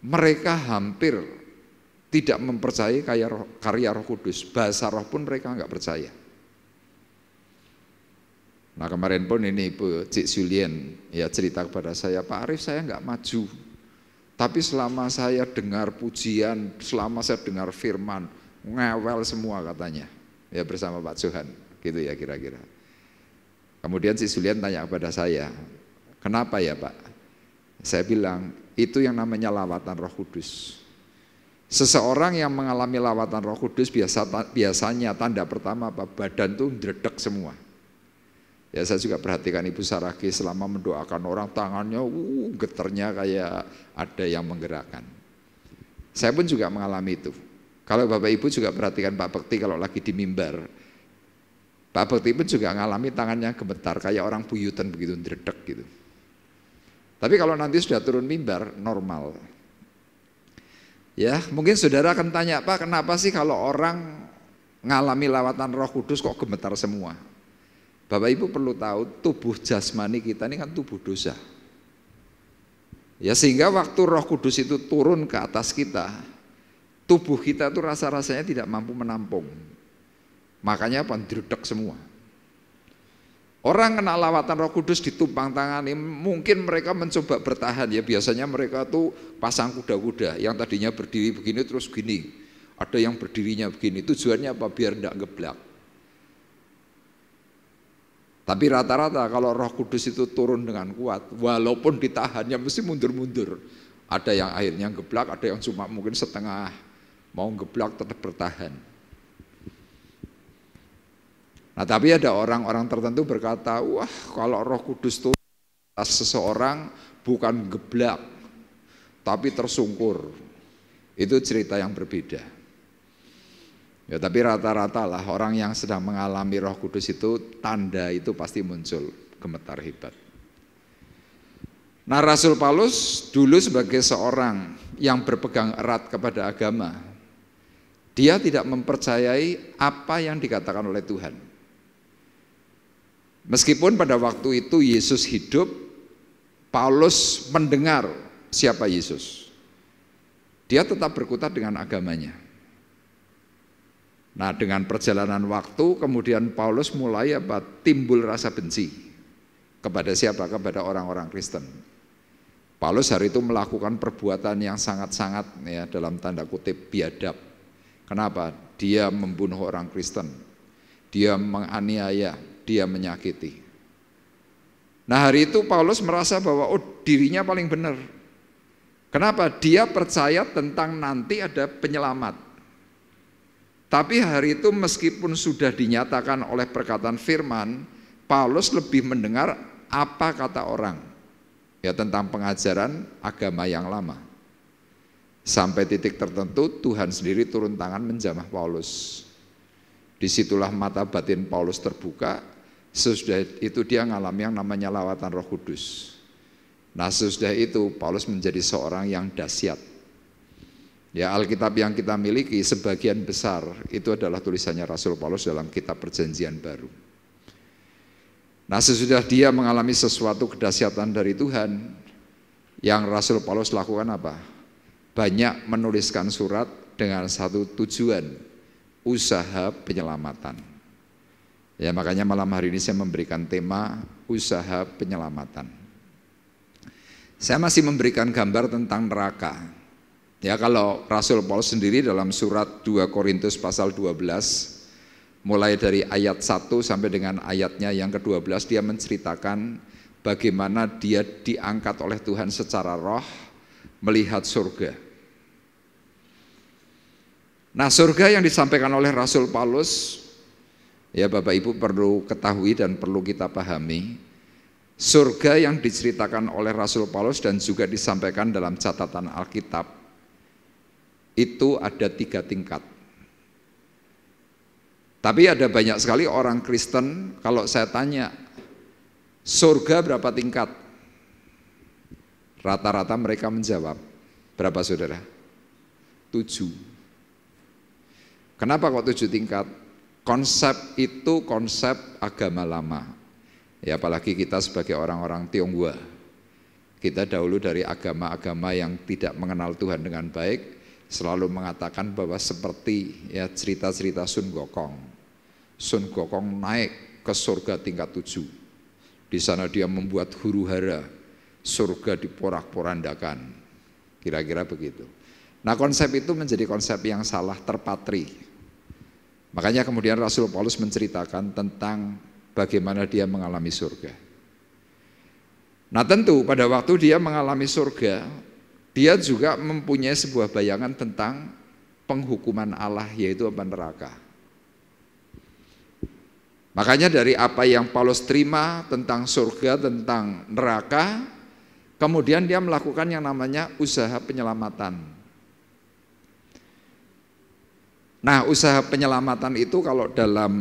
mereka hampir tidak mempercayai karya Roh Kudus. Bahasa roh pun mereka nggak percaya. Nah, kemarin pun ini Ibu Cik Julien ya cerita kepada saya, Pak Arif, saya nggak maju. Tapi selama saya dengar pujian, selama saya dengar firman, ngewel semua katanya. Ya bersama Pak Johan, gitu ya kira-kira. Kemudian Cik Julien tanya kepada saya, kenapa ya Pak? Saya bilang, itu yang namanya lawatan Roh Kudus. Seseorang yang mengalami lawatan Roh Kudus biasanya tanda pertama apa? Badan tuh ndredeg semua. Ya, saya juga perhatikan Ibu Saragi selama mendoakan orang, tangannya getarnya kayak ada yang menggerakkan. Saya pun juga mengalami itu. Kalau Bapak Ibu juga perhatikan Pak Bekti kalau lagi di mimbar, Pak Bekti pun juga mengalami tangannya gemetar kayak orang buyutan begitu, ndredeg gitu. Tapi kalau nanti sudah turun mimbar, normal. Ya, mungkin saudara akan tanya, Pak, kenapa sih kalau orang ngalami lawatan Roh Kudus kok gemetar semua? Bapak Ibu perlu tahu, tubuh jasmani kita ini kan tubuh dosa. Ya, sehingga waktu Roh Kudus itu turun ke atas kita, tubuh kita itu rasa-rasanya tidak mampu menampung. Makanya ndredeg semua. Orang kena lawatan Roh Kudus ditumpang tangani, mungkin mereka mencoba bertahan ya, biasanya mereka tuh pasang kuda-kuda yang tadinya berdiri begini terus gini. Ada yang berdirinya begini, tujuannya apa? Biar tidak geblak. Tapi rata-rata kalau Roh Kudus itu turun dengan kuat, walaupun ditahannya mesti mundur-mundur. Ada yang akhirnya geblak, ada yang cuma mungkin setengah mau geblak tetap bertahan. Nah, tapi ada orang-orang tertentu berkata, wah kalau Roh Kudus turun atas seseorang bukan geblak, tapi tersungkur. Itu cerita yang berbeda. Ya, tapi rata-rata lah orang yang sedang mengalami Roh Kudus itu tanda itu pasti muncul, gemetar hebat. Nah, Rasul Paulus dulu sebagai seorang yang berpegang erat kepada agama, dia tidak mempercayai apa yang dikatakan oleh Tuhan. Meskipun pada waktu itu Yesus hidup, Paulus mendengar siapa Yesus. Dia tetap berkutat dengan agamanya. Nah, dengan perjalanan waktu kemudian Paulus mulai timbul rasa benci kepada siapa? Kepada orang-orang Kristen. Paulus hari itu melakukan perbuatan yang sangat-sangat ya dalam tanda kutip biadab. Kenapa? Dia membunuh orang Kristen. Dia menganiaya, dia menyakiti. Nah, hari itu Paulus merasa bahwa dirinya paling benar. Kenapa? Dia percaya tentang nanti ada penyelamat. Tapi hari itu meskipun sudah dinyatakan oleh perkataan firman, Paulus lebih mendengar apa kata orang ya tentang pengajaran agama yang lama. Sampai titik tertentu Tuhan sendiri turun tangan menjamah Paulus. Disitulah mata batin Paulus terbuka. Sesudah itu dia ngalami yang namanya lawatan Roh Kudus. Nah, sesudah itu Paulus menjadi seorang yang dahsyat. Ya, Alkitab yang kita miliki sebagian besar itu adalah tulisannya Rasul Paulus dalam kitab Perjanjian Baru. Nah, sesudah dia mengalami sesuatu kedahsyatan dari Tuhan, yang Rasul Paulus lakukan apa? Banyak menuliskan surat dengan satu tujuan, usaha penyelamatan. Ya, makanya malam hari ini saya memberikan tema usaha penyelamatan. Saya masih memberikan gambar tentang neraka. Ya, kalau Rasul Paulus sendiri dalam surat 2 Korintus pasal 12 mulai dari ayat 1 sampai dengan ayatnya yang ke-12 dia menceritakan bagaimana dia diangkat oleh Tuhan secara roh melihat surga. Nah, surga yang disampaikan oleh Rasul Paulus, ya Bapak Ibu perlu ketahui dan perlu kita pahami, surga yang diceritakan oleh Rasul Paulus dan juga disampaikan dalam catatan Alkitab itu ada 3 tingkat. Tapi ada banyak sekali orang Kristen, kalau saya tanya, surga berapa tingkat? Rata-rata mereka menjawab, berapa saudara? 7. Kenapa kok 7 tingkat? Konsep itu konsep agama lama. Ya, apalagi kita sebagai orang-orang Tionghoa. Kita dahulu dari agama-agama yang tidak mengenal Tuhan dengan baik, selalu mengatakan bahwa seperti ya cerita-cerita Sun Gokong. Sun Gokong naik ke surga tingkat 7. Di sana dia membuat huru-hara, surga diporak-porandakan. Kira-kira begitu. Nah, konsep itu menjadi konsep yang salah terpatri. Makanya kemudian Rasul Paulus menceritakan tentang bagaimana dia mengalami surga. Nah, tentu pada waktu dia mengalami surga, dia juga mempunyai sebuah bayangan tentang penghukuman Allah, yaitu neraka. Makanya dari apa yang Paulus terima tentang surga, tentang neraka, kemudian dia melakukan yang namanya usaha penyelamatan. Nah, usaha penyelamatan itu kalau dalam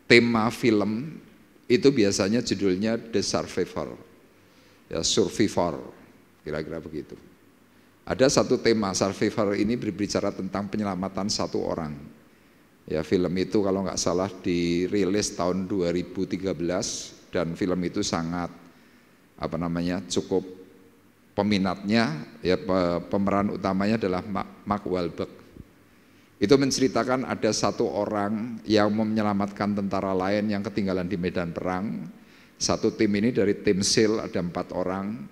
tema film itu biasanya judulnya The Survivor, ya Survivor, kira-kira begitu. Ada satu tema Survivor ini berbicara tentang penyelamatan satu orang. Ya, film itu kalau nggak salah dirilis tahun 2013 dan film itu sangat cukup peminatnya. Ya, pemeran utamanya adalah Mark Wahlberg. Itu menceritakan ada satu orang yang menyelamatkan tentara lain yang ketinggalan di medan perang. Satu tim ini dari tim SEAL ada 4 orang.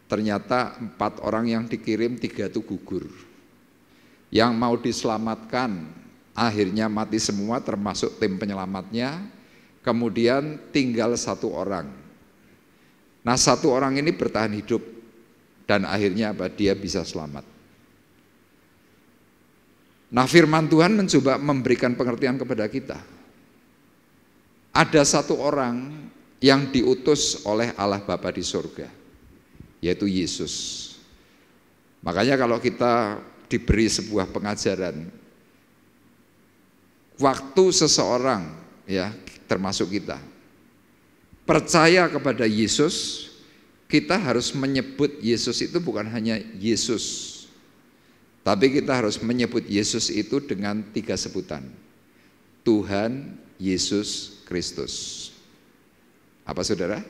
Ternyata 4 orang yang dikirim 3 itu gugur. Yang mau diselamatkan akhirnya mati semua termasuk tim penyelamatnya. Kemudian tinggal 1 orang. Nah, 1 orang ini bertahan hidup dan akhirnya dia bisa selamat. Nah, firman Tuhan mencoba memberikan pengertian kepada kita. Ada 1 orang yang diutus oleh Allah Bapa di surga, yaitu Yesus. Makanya kalau kita diberi sebuah pengajaran, waktu seseorang ya termasuk kita percaya kepada Yesus, kita harus menyebut Yesus itu bukan hanya Yesus, tapi kita harus menyebut Yesus itu dengan 3 sebutan. Tuhan Yesus Kristus. Apa saudara?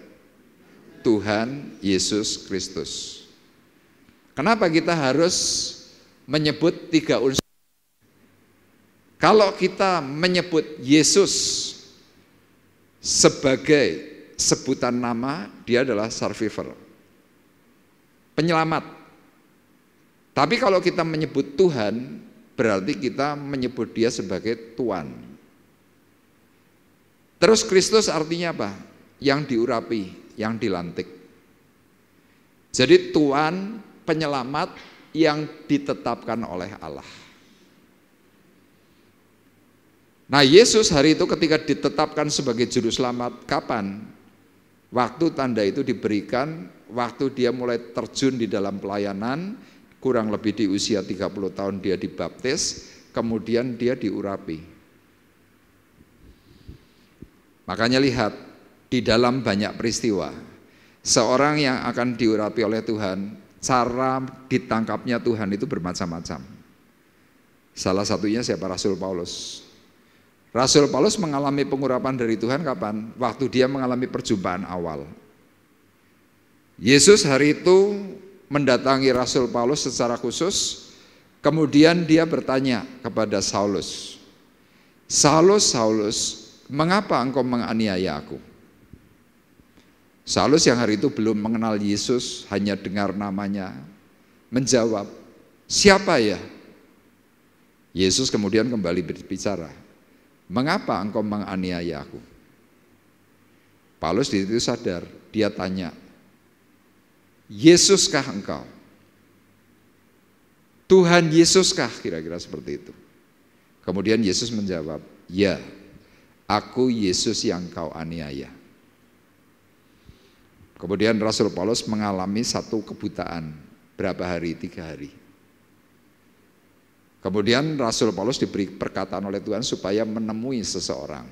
Tuhan Yesus Kristus. Kenapa kita harus menyebut 3 unsur? Kalau kita menyebut Yesus sebagai sebutan nama, dia adalah survivor, penyelamat. Tapi kalau kita menyebut Tuhan, berarti kita menyebut dia sebagai Tuan. Terus Kristus artinya apa? Yang diurapi, yang dilantik. Jadi Tuan, penyelamat yang ditetapkan oleh Allah. Nah, Yesus hari itu ketika ditetapkan sebagai juru selamat, kapan? Waktu tanda itu diberikan, waktu dia mulai terjun di dalam pelayanan, kurang lebih di usia 30 tahun dia dibaptis, kemudian dia diurapi. Makanya lihat, di dalam banyak peristiwa, seorang yang akan diurapi oleh Tuhan, cara ditangkapnya Tuhan itu bermacam-macam. Salah satunya siapa? Rasul Paulus. Rasul Paulus mengalami pengurapan dari Tuhan kapan? Waktu dia mengalami perjumpaan awal. Yesus hari itu mendatangi Rasul Paulus secara khusus, kemudian dia bertanya kepada Saulus, Saulus, Saulus, mengapa engkau menganiaya aku? Saulus yang hari itu belum mengenal Yesus, hanya dengar namanya, menjawab, siapa ya? Yesus kemudian kembali berbicara, mengapa engkau menganiaya aku? Paulus di situ sadar, dia tanya, Yesuskah engkau? Tuhan Yesuskah? Kira-kira seperti itu. Kemudian Yesus menjawab, ya, aku Yesus yang kau aniaya. Kemudian Rasul Paulus mengalami satu kebutaan. Berapa hari? 3 hari. Kemudian Rasul Paulus diberi perkataan oleh Tuhan supaya menemui seseorang.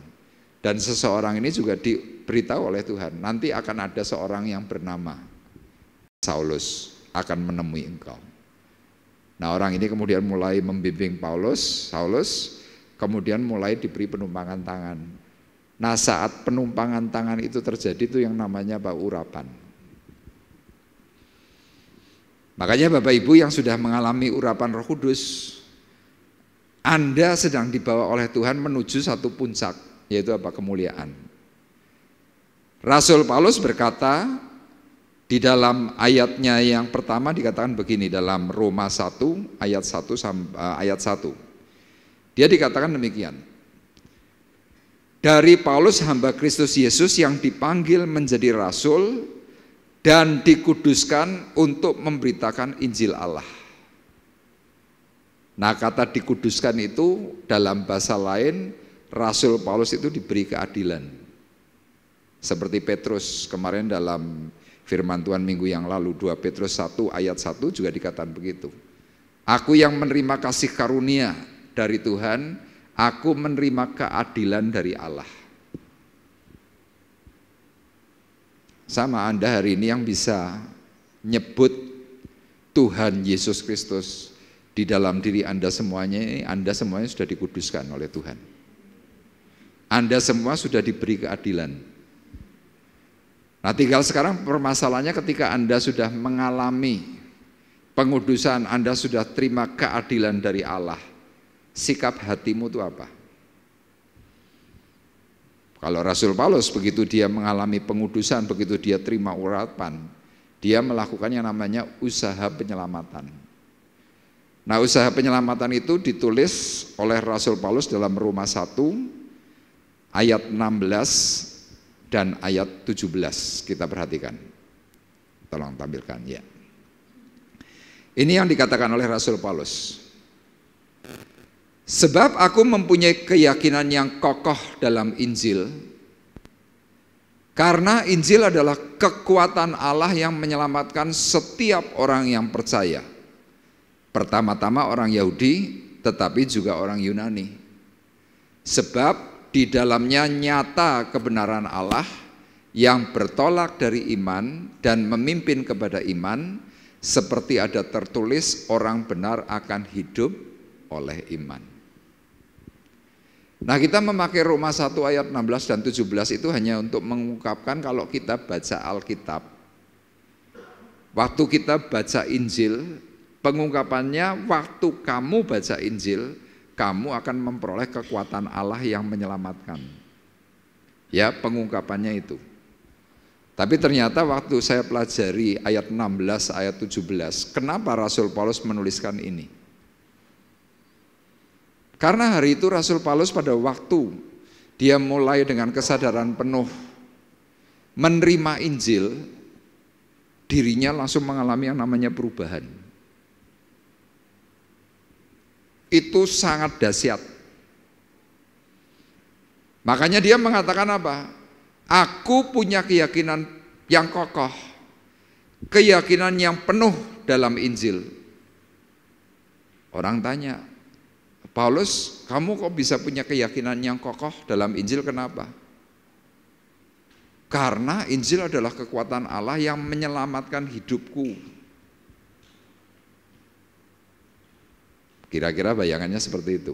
Dan seseorang ini juga diberitahu oleh Tuhan, nanti akan ada seorang yang bernama Saulus akan menemui engkau. Nah, orang ini kemudian mulai membimbing Paulus, Saulus, kemudian mulai diberi penumpangan tangan. Nah, saat penumpangan tangan itu terjadi itu yang namanya urapan. Makanya Bapak Ibu yang sudah mengalami urapan Roh Kudus, Anda sedang dibawa oleh Tuhan menuju satu puncak, yaitu apa? Kemuliaan. Rasul Paulus berkata, di dalam ayatnya yang pertama dikatakan begini, dalam Roma 1 ayat 1 ayat 1. Dia dikatakan demikian. Dari Paulus hamba Kristus Yesus yang dipanggil menjadi rasul dan dikuduskan untuk memberitakan Injil Allah. Nah, kata dikuduskan itu dalam bahasa lain, Rasul Paulus itu diberi keadilan. Seperti Petrus kemarin dalam firman Tuhan minggu yang lalu, 2 Petrus 1 ayat 1 juga dikatakan begitu. Aku yang menerima kasih karunia dari Tuhan, aku menerima keadilan dari Allah. Sama Anda hari ini yang bisa nyebut Tuhan Yesus Kristus di dalam diri Anda semuanya sudah dikuduskan oleh Tuhan. Anda semua sudah diberi keadilan. Nah, tinggal sekarang permasalahannya ketika Anda sudah mengalami pengudusan, Anda sudah terima keadilan dari Allah, sikap hatimu itu apa? Kalau Rasul Paulus begitu dia mengalami pengudusan, begitu dia terima urapan, dia melakukan yang namanya usaha penyelamatan. Nah, usaha penyelamatan itu ditulis oleh Rasul Paulus dalam Roma 1 ayat 16 dan ayat 17, kita perhatikan. Tolong tampilkan ya. Ini yang dikatakan oleh Rasul Paulus. Sebab aku mempunyai keyakinan yang kokoh dalam Injil, karena Injil adalah kekuatan Allah yang menyelamatkan setiap orang yang percaya. Pertama-tama orang Yahudi, tetapi juga orang Yunani. Sebab di dalamnya nyata kebenaran Allah yang bertolak dari iman dan memimpin kepada iman, seperti ada tertulis, orang benar akan hidup oleh iman. Nah, kita memakai Roma 1 ayat 16 dan 17 itu hanya untuk mengungkapkan kalau kita baca Alkitab, waktu kita baca Injil, pengungkapannya waktu kamu baca Injil, kamu akan memperoleh kekuatan Allah yang menyelamatkan. Ya, pengungkapannya itu. Tapi ternyata waktu saya pelajari ayat 16, ayat 17, kenapa Rasul Paulus menuliskan ini? Karena hari itu Rasul Paulus pada waktu dia mulai dengan kesadaran penuh menerima Injil, dirinya langsung mengalami yang namanya perubahan. Itu sangat dahsyat. Makanya dia mengatakan apa? Aku punya keyakinan yang kokoh, keyakinan yang penuh dalam Injil. Orang tanya, Paulus, kamu kok bisa punya keyakinan yang kokoh dalam Injil, kenapa? Karena Injil adalah kekuatan Allah yang menyelamatkan hidupku. Kira-kira bayangannya seperti itu.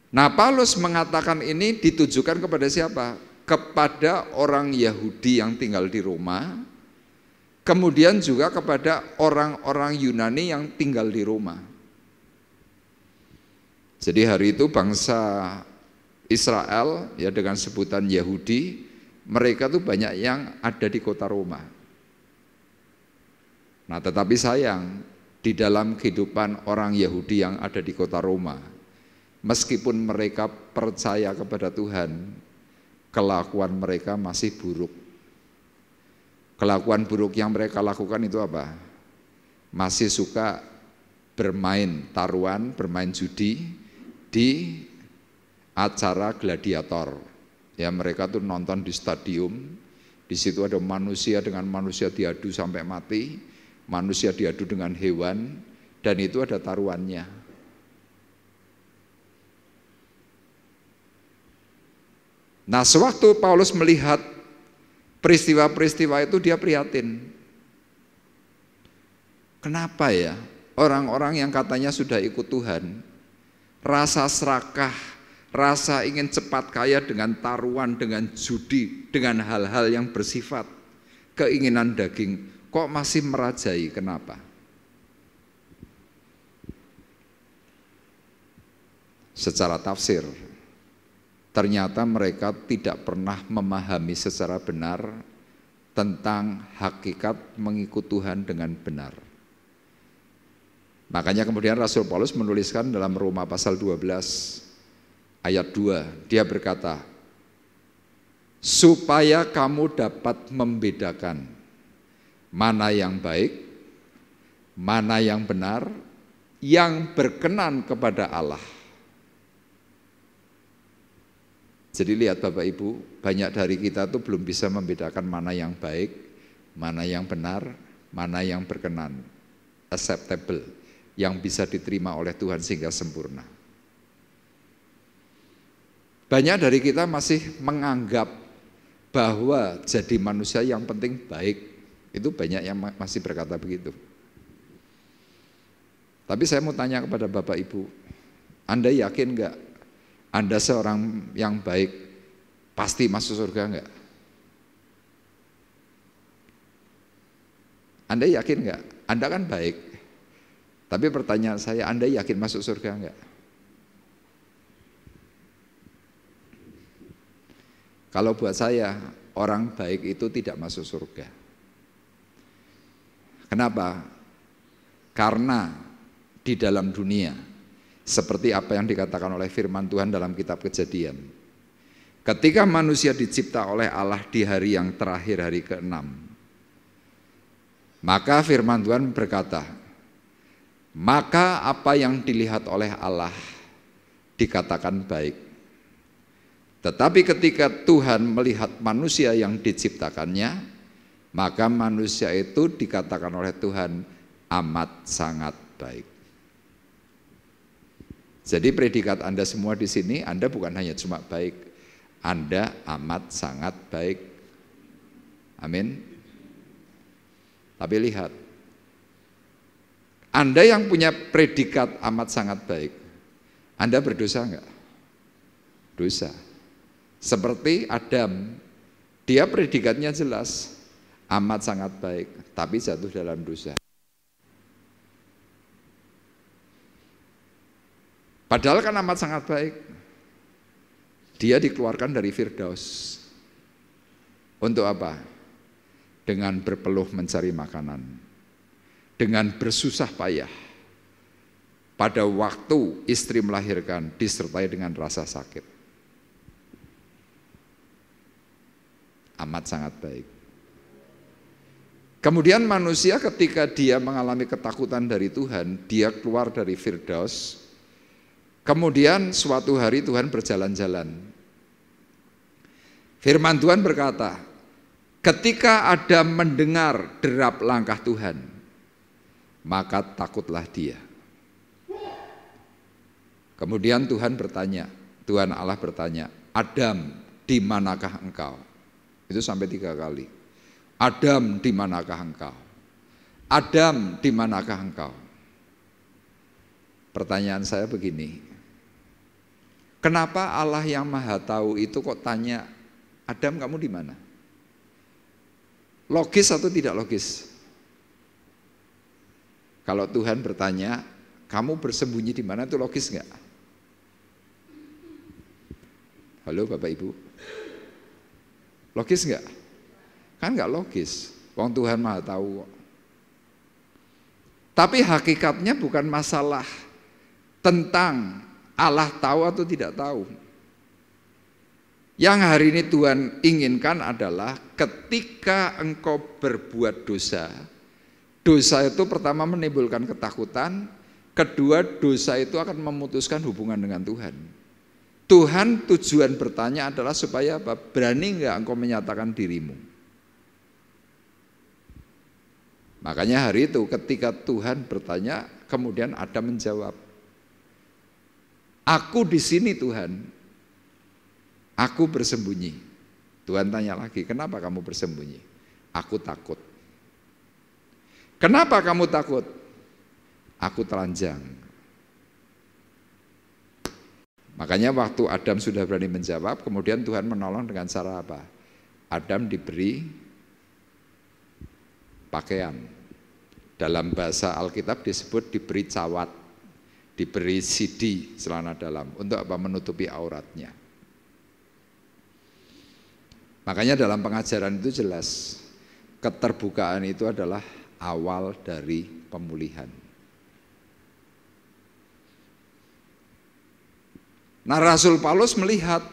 Nah, Paulus mengatakan ini ditujukan kepada siapa? Kepada orang Yahudi yang tinggal di Roma, kemudian juga kepada orang-orang Yunani yang tinggal di Roma. Jadi hari itu bangsa Israel ya dengan sebutan Yahudi, mereka tuh banyak yang ada di kota Roma. Nah, tetapi sayang, di dalam kehidupan orang Yahudi yang ada di kota Roma, meskipun mereka percaya kepada Tuhan, kelakuan mereka masih buruk. Kelakuan buruk yang mereka lakukan itu apa? Masih suka bermain taruhan, bermain judi di acara gladiator. Ya, mereka tuh nonton di stadium, di situ ada manusia dengan manusia diadu sampai mati, manusia diadu dengan hewan, dan itu ada taruhannya. Nah, sewaktu Paulus melihat peristiwa-peristiwa itu, dia prihatin. Kenapa ya orang-orang yang katanya sudah ikut Tuhan, rasa serakah, rasa ingin cepat kaya dengan taruhan, dengan judi, dengan hal-hal yang bersifat keinginan daging, kok masih merajai, kenapa? Secara tafsir, ternyata mereka tidak pernah memahami secara benar tentang hakikat mengikut Tuhan dengan benar. Makanya kemudian Rasul Paulus menuliskan dalam Roma pasal 12 ayat 2, dia berkata, supaya kamu dapat membedakan mana yang baik, mana yang benar, yang berkenan kepada Allah. Jadi lihat Bapak Ibu, banyak dari kita tuh belum bisa membedakan mana yang baik, mana yang benar, mana yang berkenan, acceptable, yang bisa diterima oleh Tuhan sehingga sempurna. Banyak dari kita masih menganggap bahwa jadi manusia yang penting baik, itu banyak yang masih berkata begitu. Tapi saya mau tanya kepada Bapak Ibu, Anda yakin enggak Anda seorang yang baik pasti masuk surga enggak? Anda yakin enggak? Anda kan baik. Tapi pertanyaan saya, Anda yakin masuk surga enggak? Kalau buat saya, orang baik itu tidak masuk surga. Kenapa? Karena di dalam dunia, seperti apa yang dikatakan oleh firman Tuhan dalam kitab Kejadian, ketika manusia dicipta oleh Allah di hari yang terakhir, hari ke-6, maka firman Tuhan berkata, maka apa yang dilihat oleh Allah dikatakan baik. Tetapi ketika Tuhan melihat manusia yang diciptakannya, maka manusia itu dikatakan oleh Tuhan amat sangat baik. Jadi predikat Anda semua di sini, Anda bukan hanya cuma baik, Anda amat sangat baik. Amin. Tapi lihat, Anda yang punya predikat amat sangat baik, Anda berdosa enggak? Dosa. Seperti Adam, dia predikatnya jelas, amat sangat baik, tapi jatuh dalam dosa. Padahal kan amat sangat baik. Dia dikeluarkan dari Firdaus. Untuk apa? Dengan berpeluh mencari makanan. Dengan bersusah payah. Pada waktu istri melahirkan disertai dengan rasa sakit. Amat sangat baik. Kemudian manusia ketika dia mengalami ketakutan dari Tuhan, dia keluar dari Firdaus. Kemudian suatu hari Tuhan berjalan-jalan. Firman Tuhan berkata, ketika Adam mendengar derap langkah Tuhan, maka takutlah dia. Kemudian Tuhan Allah bertanya, Adam, di manakah engkau? Itu sampai 3 kali. Adam, di manakah engkau? Adam, di manakah engkau? Pertanyaan saya begini, kenapa Allah yang Maha Tahu itu kok tanya, Adam kamu di mana? Logis atau tidak logis? Kalau Tuhan bertanya, kamu bersembunyi di mana, itu logis enggak? Halo Bapak Ibu? Logis enggak? Kan enggak logis. Wong Tuhan Maha Tahu. Tapi hakikatnya bukan masalah tentang Allah tahu atau tidak tahu. Yang hari ini Tuhan inginkan adalah ketika engkau berbuat dosa, dosa itu pertama menimbulkan ketakutan, kedua dosa itu akan memutuskan hubungan dengan Tuhan. Tuhan tujuan bertanya adalah supaya apa? Berani enggak engkau menyatakan dirimu? Makanya hari itu ketika Tuhan bertanya, kemudian Adam menjawab, aku di sini Tuhan, aku bersembunyi. Tuhan tanya lagi, kenapa kamu bersembunyi? Aku takut. Kenapa kamu takut? Aku telanjang. Makanya waktu Adam sudah berani menjawab, kemudian Tuhan menolong dengan cara apa? Adam diberi pakaian. Dalam bahasa Alkitab disebut diberi cawat, diberi sidi celana dalam. Untuk apa? Menutupi auratnya. Makanya dalam pengajaran itu jelas, keterbukaan itu adalah awal dari pemulihan. Nah, Rasul Paulus melihat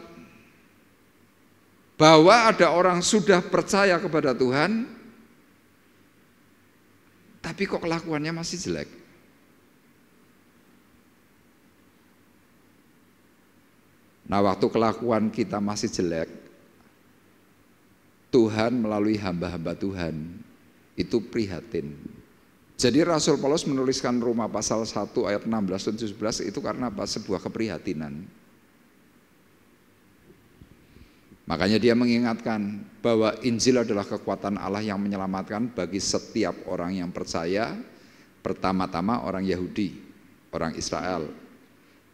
bahwa ada orang sudah percaya kepada Tuhan, tapi kok kelakuannya masih jelek. Nah, waktu kelakuan kita masih jelek, Tuhan melalui hamba-hamba Tuhan itu prihatin. Jadi Rasul Paulus menuliskan Roma pasal 1 ayat 16 dan 17 itu karena apa? Sebuah keprihatinan. Makanya dia mengingatkan bahwa Injil adalah kekuatan Allah yang menyelamatkan bagi setiap orang yang percaya, pertama-tama orang Yahudi, orang Israel,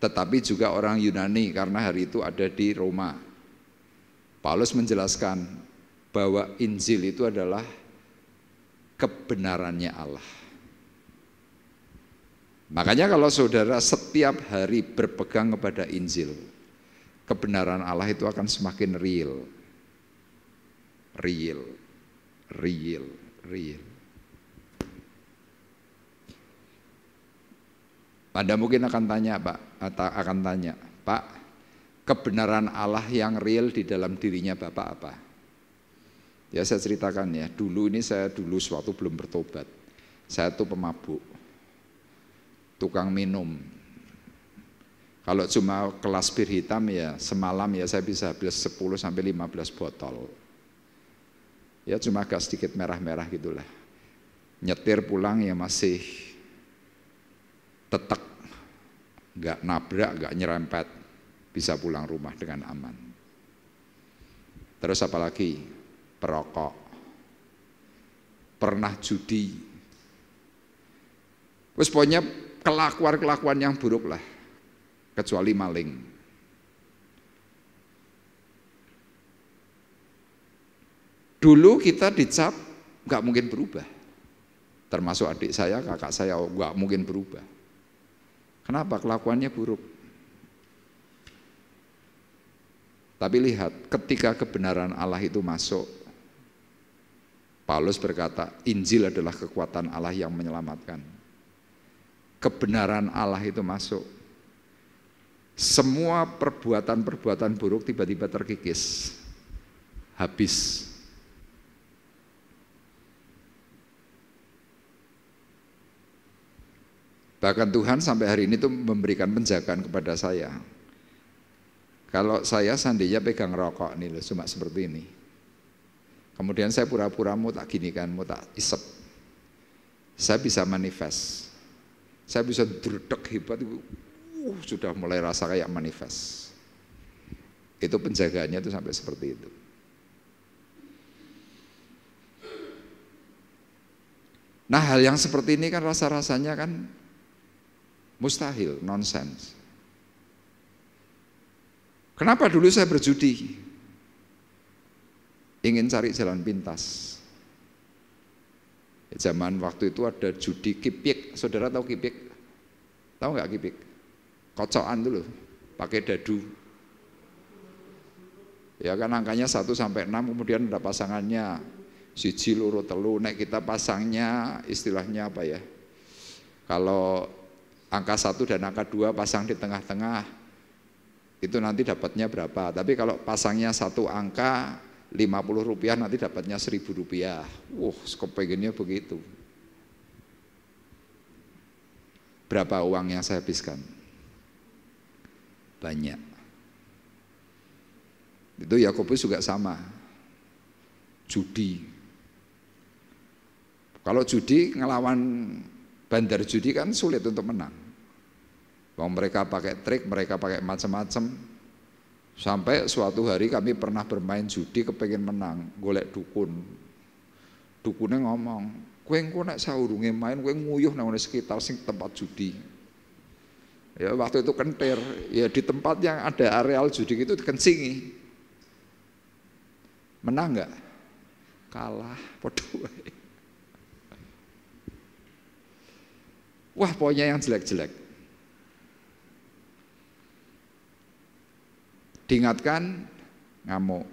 tetapi juga orang Yunani karena hari itu ada di Roma. Paulus menjelaskan bahwa Injil itu adalah kebenarannya Allah. Makanya kalau saudara setiap hari berpegang kepada Injil, kebenaran Allah itu akan semakin real. Anda mungkin akan tanya, Pak, kebenaran Allah yang real di dalam dirinya Bapak apa? Ya saya ceritakan ya, dulu sewaktu belum bertobat, saya tuh pemabuk, tukang minum. Kalau cuma kelas bir hitam ya semalam ya saya bisa habis 10 sampai 15 botol. Ya cuma agak sedikit merah-merah gitulah. Nyetir pulang ya masih tetek, nggak nabrak, nggak nyerempet, bisa pulang rumah dengan aman. Terus apalagi? Perokok, pernah judi. Terus pokoknya kelakuan-kelakuan yang buruk lah, kecuali maling. Dulu kita dicap nggak mungkin berubah, termasuk adik saya, kakak saya nggak mungkin berubah. Kenapa? Kelakuannya buruk. Tapi lihat, ketika kebenaran Allah itu masuk, Paulus berkata, Injil adalah kekuatan Allah yang menyelamatkan. Kebenaran Allah itu masuk, semua perbuatan-perbuatan buruk tiba-tiba terkikis, habis. Bahkan Tuhan sampai hari ini tuh memberikan penjagaan kepada saya. Kalau saya seandainya pegang rokok nih loh, cuma seperti ini. Kemudian saya pura-pura mau tak gini kan, mau tak isep. Saya bisa manifest. Saya bisa dredeg hebat, sudah mulai rasa kayak manifest. Itu penjagaannya tuh sampai seperti itu. Nah, hal yang seperti ini kan rasa-rasanya kan mustahil, nonsens. Kenapa dulu saya berjudi? Ingin cari jalan pintas. Zaman waktu itu ada judi kipik. Saudara tahu kipik? Tahu nggak kipik? Kocokan dulu, pakai dadu. Ya kan angkanya 1 sampai 6, kemudian ada pasangannya. Siji, loro, telu. Nek kita pasangnya istilahnya apa ya? Kalau angka 1 dan angka 2 pasang di tengah-tengah, itu nanti dapatnya berapa. Tapi kalau pasangnya 1 angka 50 rupiah, nanti dapatnya 1.000 rupiah. Kepengennya begitu. Berapa uang yang saya habiskan? Banyak. Itu Yakobus juga sama. Judi. Kalau judi, ngelawan bandar judi kan sulit untuk menang. Mereka pakai trik, mereka pakai macam-macam. Sampai suatu hari kami pernah bermain judi, kepengen menang, golek dukun. Dukunnya ngomong, kowe engko nek saurunge main kowe nguyuh nang sekitar sing tempat judi. Ya waktu itu kentir, ya di tempat yang ada areal judi itu dikencingi. Menang enggak? Kalah, podo. Wah, pokoknya yang jelek-jelek. Diingatkan, ngamuk.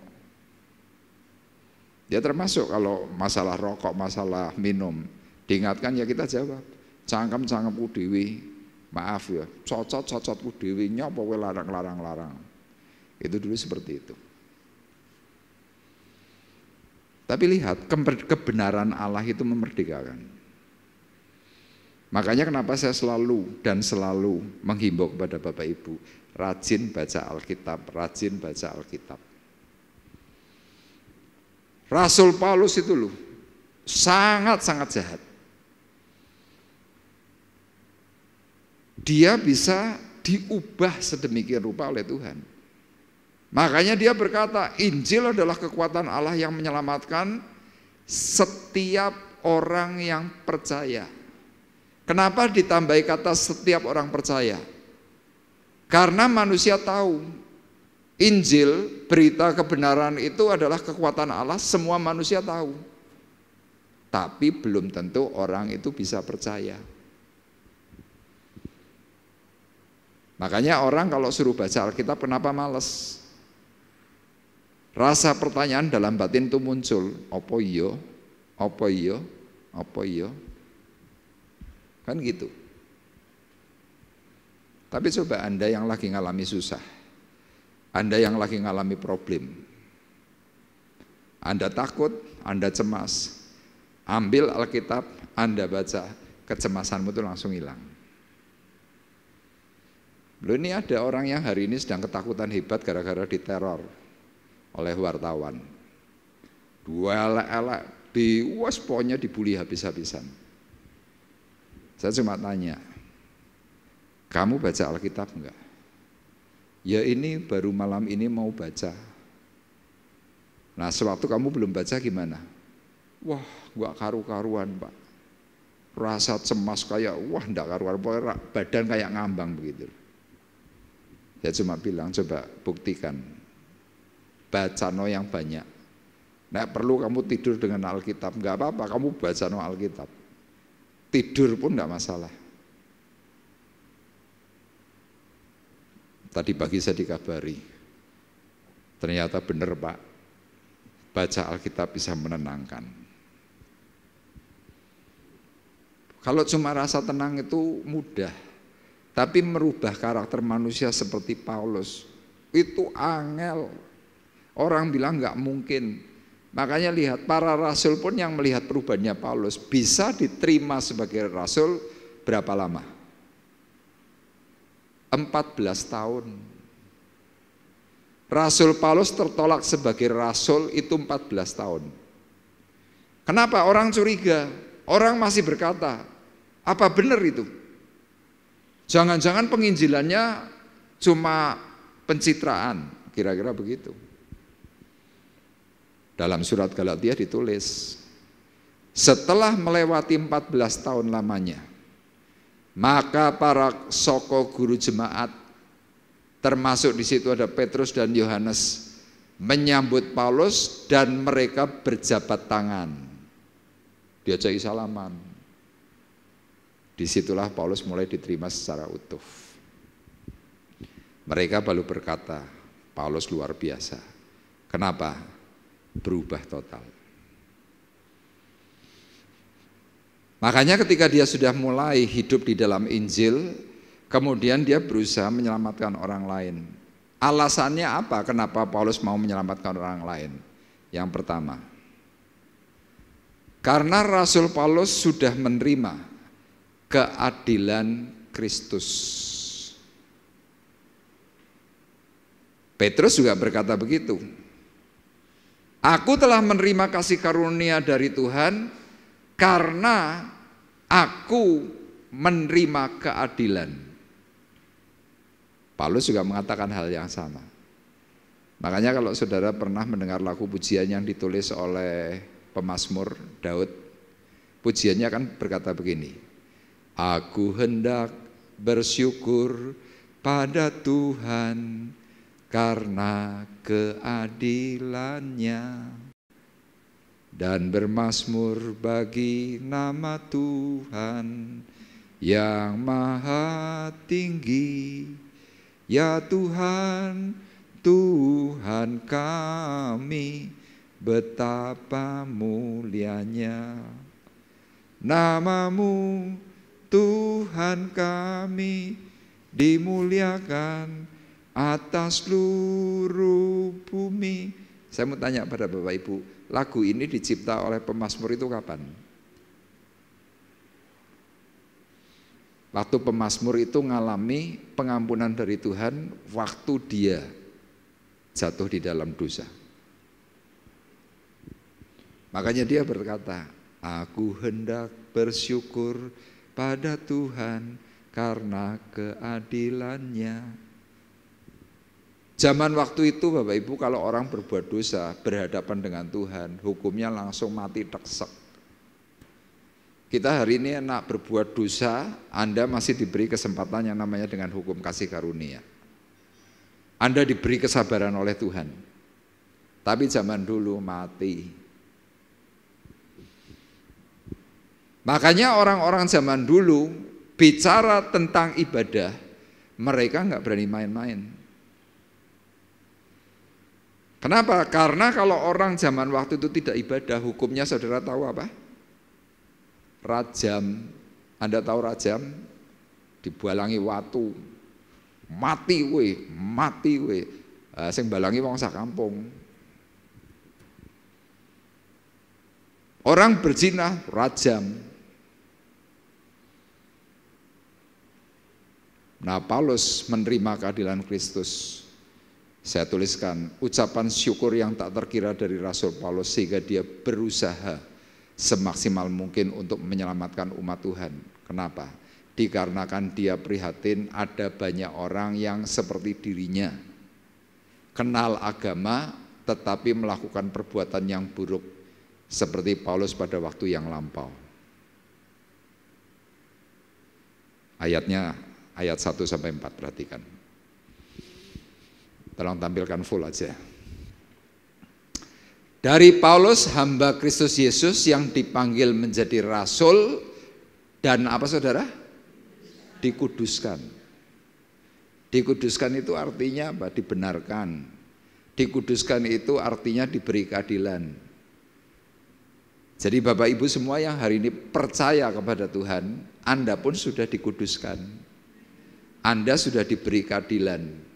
Ya termasuk kalau masalah rokok, masalah minum, diingatkan ya kita jawab. Cangkem-cangkemku dewi, maaf ya, cocot-cocotku dewi, nyopo kowe larang-larang. Itu dulu seperti itu. Tapi lihat, kebenaran Allah itu memerdekakan. Makanya kenapa saya selalu menghimbau kepada Bapak Ibu, rajin baca Alkitab, rajin baca Alkitab. Rasul Paulus itu loh, sangat-sangat jahat. Dia bisa diubah sedemikian rupa oleh Tuhan. Makanya dia berkata, Injil adalah kekuatan Allah yang menyelamatkan setiap orang yang percaya. Kenapa ditambahi kata setiap orang percaya? Karena manusia tahu Injil, berita kebenaran itu adalah kekuatan Allah, semua manusia tahu. Tapi belum tentu orang itu bisa percaya. Makanya orang kalau suruh baca Alkitab kenapa malas? Rasa pertanyaan dalam batin itu muncul, apa iya? Apa iya? Apa iya? Kan gitu. Tapi coba Anda yang lagi ngalami susah, Anda yang lagi ngalami problem, Anda takut, Anda cemas, ambil Alkitab, Anda baca, kecemasanmu itu langsung hilang. Loh, ini ada orang yang hari ini sedang ketakutan hebat gara-gara diteror oleh wartawan. Dua elek-elek, pokoknya dibully habis-habisan. Saya cuma tanya, kamu baca Alkitab enggak? Ya ini baru malam ini mau baca. Nah, sewaktu kamu belum baca gimana? Wah, gak karu-karuan Pak. Rasa cemas kayak, wah ndak karu-karuan, badan kayak ngambang begitu. Ya cuma bilang, coba buktikan. Baca no yang banyak. Nah, perlu kamu tidur dengan Alkitab, nggak apa-apa, kamu baca no Alkitab. Tidur pun nggak masalah. Tadi pagi saya dikabari, ternyata benar Pak, baca Alkitab bisa menenangkan. Kalau cuma rasa tenang itu mudah, tapi merubah karakter manusia seperti Paulus, itu angel. Orang bilang nggak mungkin. Makanya lihat, para rasul pun yang melihat perubahannya Paulus bisa diterima sebagai rasul berapa lama? 14 tahun. Rasul Paulus tertolak sebagai rasul itu 14 tahun. Kenapa? Orang curiga. Orang masih berkata, apa benar itu? Jangan-jangan penginjilannya cuma pencitraan, kira-kira begitu. Dalam surat Galatia ditulis, setelah melewati 14 tahun lamanya, maka para soko guru jemaat, termasuk di situ ada Petrus dan Yohanes, menyambut Paulus dan mereka berjabat tangan, diajaki salaman. Disitulah Paulus mulai diterima secara utuh. Mereka baru berkata, Paulus luar biasa. Kenapa? Berubah total. Makanya ketika dia sudah mulai hidup di dalam Injil, kemudian dia berusaha menyelamatkan orang lain. Alasannya apa? Kenapa Paulus mau menyelamatkan orang lain? Yang pertama, karena Rasul Paulus sudah menerima keadilan Kristus. Petrus juga berkata begitu. Aku telah menerima kasih karunia dari Tuhan karena aku menerima keadilan. Paulus juga mengatakan hal yang sama. Makanya kalau saudara pernah mendengar lagu pujian yang ditulis oleh pemazmur Daud, pujiannya kan berkata begini, aku hendak bersyukur pada Tuhan karena keadilannya, dan bermazmur bagi nama Tuhan yang maha tinggi. Ya Tuhan, Tuhan kami, betapa mulianya namamu, Tuhan kami, dimuliakan atas seluruh bumi. Saya mau tanya pada Bapak Ibu, lagu ini dicipta oleh pemazmur itu kapan? Waktu pemazmur itu ngalami pengampunan dari Tuhan waktu dia jatuh di dalam dosa. Makanya dia berkata, aku hendak bersyukur pada Tuhan karena keadilannya. Zaman waktu itu Bapak Ibu, kalau orang berbuat dosa berhadapan dengan Tuhan, hukumnya langsung mati teksek. Kita hari ini enak berbuat dosa, Anda masih diberi kesempatan yang namanya dengan hukum kasih karunia. Anda diberi kesabaran oleh Tuhan. Tapi zaman dulu mati. Makanya orang-orang zaman dulu bicara tentang ibadah, mereka nggak berani main-main. Kenapa? Karena kalau orang zaman waktu itu tidak ibadah, hukumnya saudara tahu apa? Rajam. Anda tahu rajam? Dibalangi watu. Mati we, mati we. Sing balangi wong sak kampung. Orang berzina, rajam. Nah, Paulus menerima keadilan Kristus. Saya tuliskan ucapan syukur yang tak terkira dari Rasul Paulus sehingga dia berusaha semaksimal mungkin untuk menyelamatkan umat Tuhan. Kenapa? Dikarenakan dia prihatin ada banyak orang yang seperti dirinya, kenal agama tetapi melakukan perbuatan yang buruk seperti Paulus pada waktu yang lampau. Ayatnya ayat 1 sampai 4, perhatikan. Tolong tampilkan full aja. Dari Paulus, hamba Kristus Yesus yang dipanggil menjadi rasul dan apa saudara? Dikuduskan. Dikuduskan itu artinya apa? Dibenarkan. Dikuduskan itu artinya diberi keadilan. Jadi Bapak Ibu semua yang hari ini percaya kepada Tuhan, Anda pun sudah dikuduskan. Anda sudah diberi keadilan.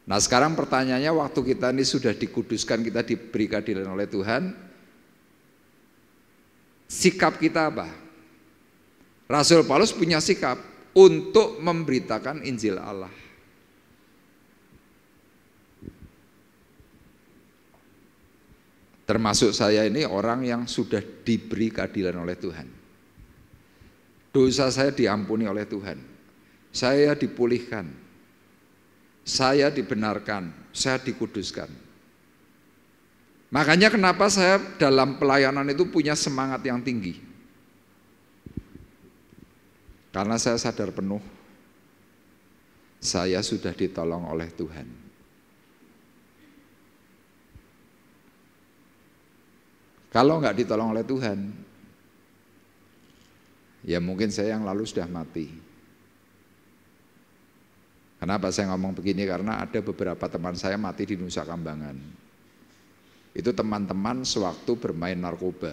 Nah sekarang pertanyaannya, waktu kita ini sudah dikuduskan, kita diberi keadilan oleh Tuhan, sikap kita apa? Rasul Paulus punya sikap untuk memberitakan Injil Allah. Termasuk saya ini orang yang sudah diberi keadilan oleh Tuhan. Dosa saya diampuni oleh Tuhan. Saya dipulihkan. Saya dibenarkan, saya dikuduskan. Makanya kenapa saya dalam pelayanan itu punya semangat yang tinggi. Karena saya sadar penuh, saya sudah ditolong oleh Tuhan. Kalau nggak ditolong oleh Tuhan, ya mungkin saya yang lalu sudah mati. Kenapa saya ngomong begini? Karena ada beberapa teman saya mati di Nusa Kambangan. Itu teman-teman sewaktu bermain narkoba.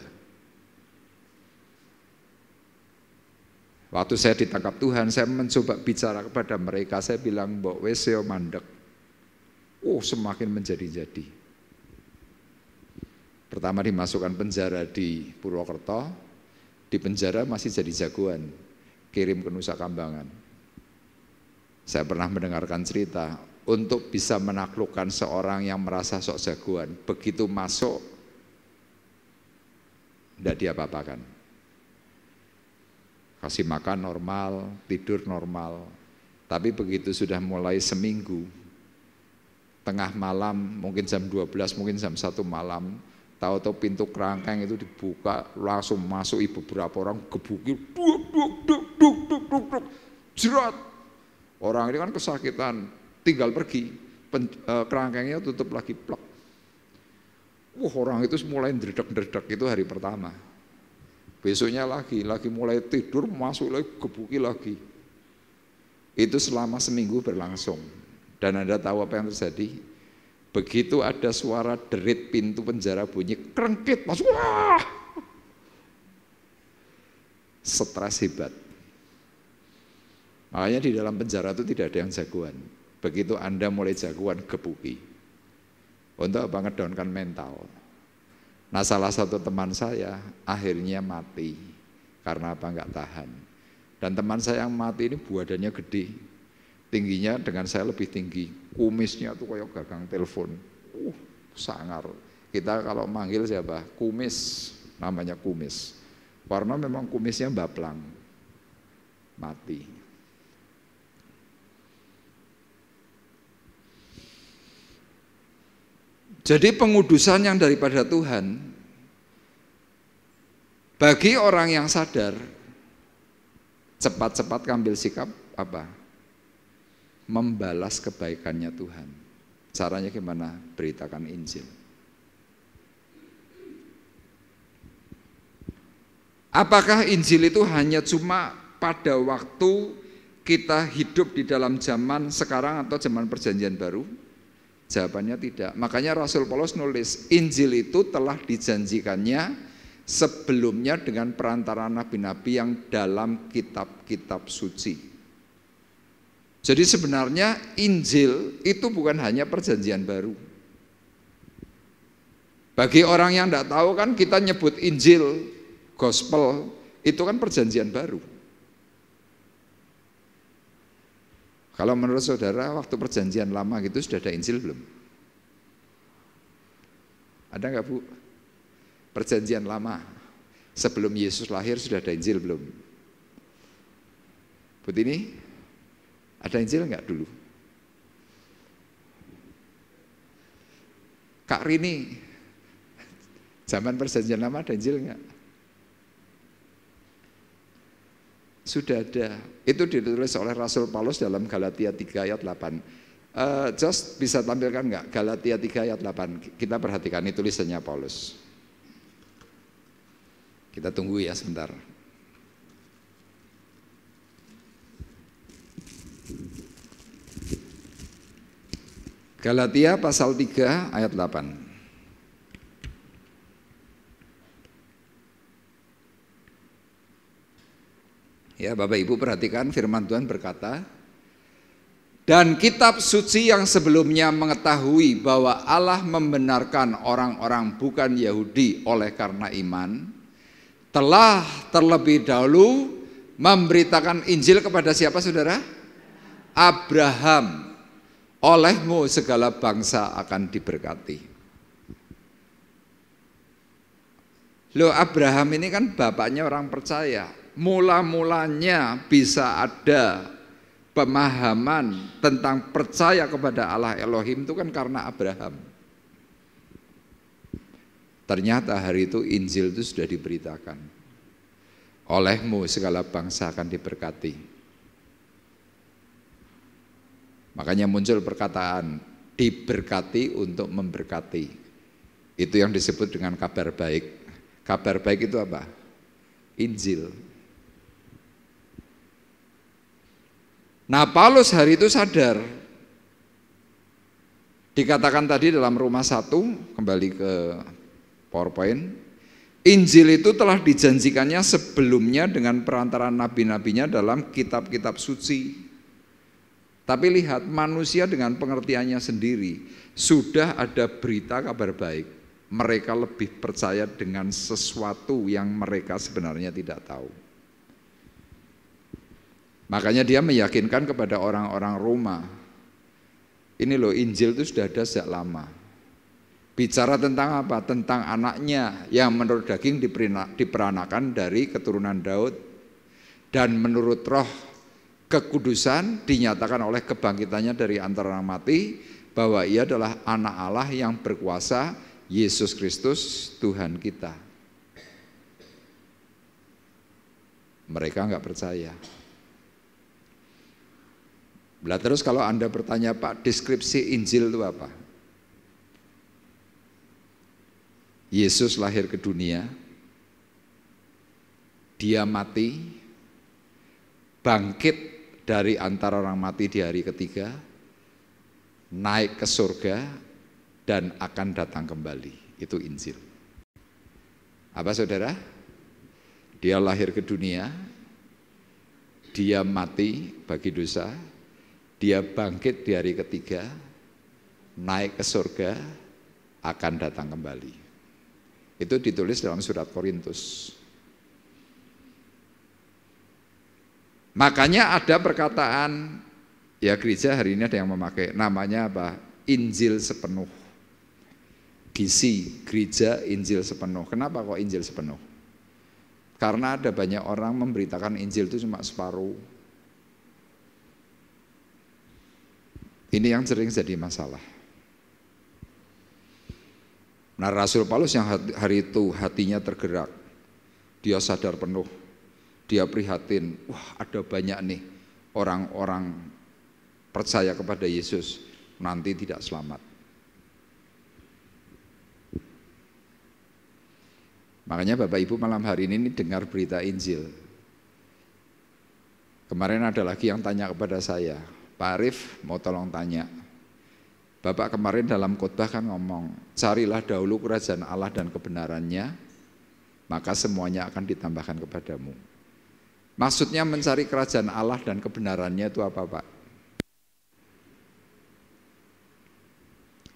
Waktu saya ditangkap Tuhan, saya mencoba bicara kepada mereka. Saya bilang, mbok wes yo mandek. Semakin menjadi-jadi. Pertama dimasukkan penjara di Purwokerto, di penjara masih jadi jagoan, kirim ke Nusa Kambangan. Saya pernah mendengarkan cerita, untuk bisa menaklukkan seorang yang merasa sok jagoan, begitu masuk, tidak diapa-apakan. Kasih makan normal, tidur normal, tapi begitu sudah mulai seminggu, tengah malam, mungkin jam 12, mungkin jam 1 malam, tahu-tahu pintu kerangkeng itu dibuka, langsung masuk beberapa orang, gebuki, jerat. Orang ini kan kesakitan, tinggal pergi, kerangkengnya tutup lagi, plak. Orang itu mulai ndredeg-ndredeg, itu hari pertama. Besoknya lagi mulai tidur, masuk lagi, gebuki lagi. Itu selama seminggu berlangsung. Dan Anda tahu apa yang terjadi? Begitu ada suara derit pintu penjara bunyi, kerengkit, masuk, wah! Stres hebat. Makanya di dalam penjara itu tidak ada yang jagoan. Begitu Anda mulai jagoan, gebuki. Untuk apa? Ngedownkan mental. Nah salah satu teman saya akhirnya mati. Karena apa? Nggak tahan. Dan teman saya yang mati ini badannya gede. Tingginya dengan saya lebih tinggi. Kumisnya tuh kayak gagang telepon. Sangar. Kita kalau manggil siapa? Kumis. Namanya kumis. Karena memang kumisnya baplang. Mati. Jadi pengudusan yang daripada Tuhan, bagi orang yang sadar, cepat-cepat ambil sikap apa? Membalas kebaikannya Tuhan. Caranya gimana? Beritakan Injil. Apakah Injil itu hanya cuma pada waktu kita hidup di dalam zaman sekarang atau zaman perjanjian baru? Jawabannya tidak. Makanya Rasul Paulus nulis, Injil itu telah dijanjikannya sebelumnya dengan perantara nabi-nabi yang dalam kitab-kitab suci. Jadi sebenarnya Injil itu bukan hanya perjanjian baru. Bagi orang yang tidak tahu kan kita nyebut Injil, gospel, itu kan perjanjian baru. Kalau menurut saudara, waktu perjanjian lama gitu sudah ada Injil belum? Ada nggak Bu? Perjanjian lama, sebelum Yesus lahir sudah ada Injil belum? Bu Tini, ada Injil nggak dulu? Kak Rini, zaman perjanjian lama ada Injil enggak? Sudah ada. Itu ditulis oleh Rasul Paulus dalam Galatia 3 ayat 8. Just bisa tampilkan enggak? Galatia 3 ayat 8. Kita perhatikan, ini tulisannya Paulus. Kita tunggu ya sebentar. Galatia pasal 3 ayat 8. Ya, Bapak Ibu perhatikan firman Tuhan berkata, dan kitab suci yang sebelumnya mengetahui bahwa Allah membenarkan orang-orang bukan Yahudi oleh karena iman, telah terlebih dahulu memberitakan Injil kepada siapa saudara? Abraham. Olehmu segala bangsa akan diberkati. Loh, Abraham ini kan bapaknya orang percaya. Mula-mulanya bisa ada pemahaman tentang percaya kepada Allah Elohim itu kan karena Abraham. Ternyata hari itu Injil itu sudah diberitakan. Olehmu segala bangsa akan diberkati. Makanya muncul perkataan diberkati untuk memberkati. Itu yang disebut dengan kabar baik. Kabar baik itu apa? Injil. Nah, Paulus hari itu sadar. Dikatakan tadi dalam Roma 1, kembali ke PowerPoint, Injil itu telah dijanjikannya sebelumnya dengan perantaraan nabi-nabinya dalam kitab-kitab suci. Tapi lihat, manusia dengan pengertiannya sendiri sudah ada berita kabar baik. Mereka lebih percaya dengan sesuatu yang mereka sebenarnya tidak tahu. Makanya dia meyakinkan kepada orang-orang Roma, ini loh Injil itu sudah ada sejak lama. Bicara tentang apa? Tentang anaknya yang menurut daging diperanakan dari keturunan Daud, dan menurut roh kekudusan dinyatakan oleh kebangkitannya dari antara orang mati, bahwa ia adalah anak Allah yang berkuasa, Yesus Kristus Tuhan kita. Mereka enggak percaya. Nah, terus kalau Anda bertanya, Pak, deskripsi Injil itu apa? Yesus lahir ke dunia, dia mati, bangkit dari antara orang mati di hari ketiga, naik ke surga, dan akan datang kembali. Itu Injil. Apa saudara? Dia lahir ke dunia, dia mati bagi dosa, dia bangkit di hari ketiga, naik ke surga, akan datang kembali. Itu ditulis dalam surat Korintus. Makanya ada perkataan, ya gereja hari ini ada yang memakai namanya apa? Injil sepenuh. Gisi, gereja Injil sepenuh. Kenapa kok Injil sepenuh? Karena ada banyak orang memberitakan Injil itu cuma separuh. Ini yang sering jadi masalah. Nah, Rasul Paulus yang hari itu hatinya tergerak, dia sadar penuh. Dia prihatin, wah ada banyak nih orang-orang percaya kepada Yesus nanti tidak selamat. Makanya Bapak Ibu malam hari ini dengar berita Injil. Kemarin ada lagi yang tanya kepada saya, Pak Arif mau tolong tanya. Bapak kemarin dalam khotbah kan ngomong, carilah dahulu kerajaan Allah dan kebenarannya, maka semuanya akan ditambahkan kepadamu. Maksudnya mencari kerajaan Allah dan kebenarannya itu apa, Pak?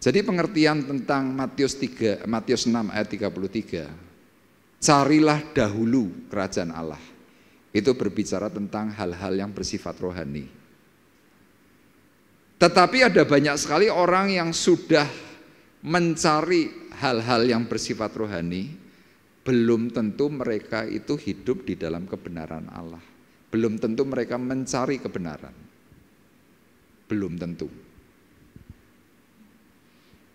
Jadi pengertian tentang Matius 6 ayat 33, carilah dahulu kerajaan Allah, itu berbicara tentang hal-hal yang bersifat rohani. Tetapi ada banyak sekali orang yang sudah mencari hal-hal yang bersifat rohani, belum tentu mereka itu hidup di dalam kebenaran Allah. Belum tentu mereka mencari kebenaran. Belum tentu.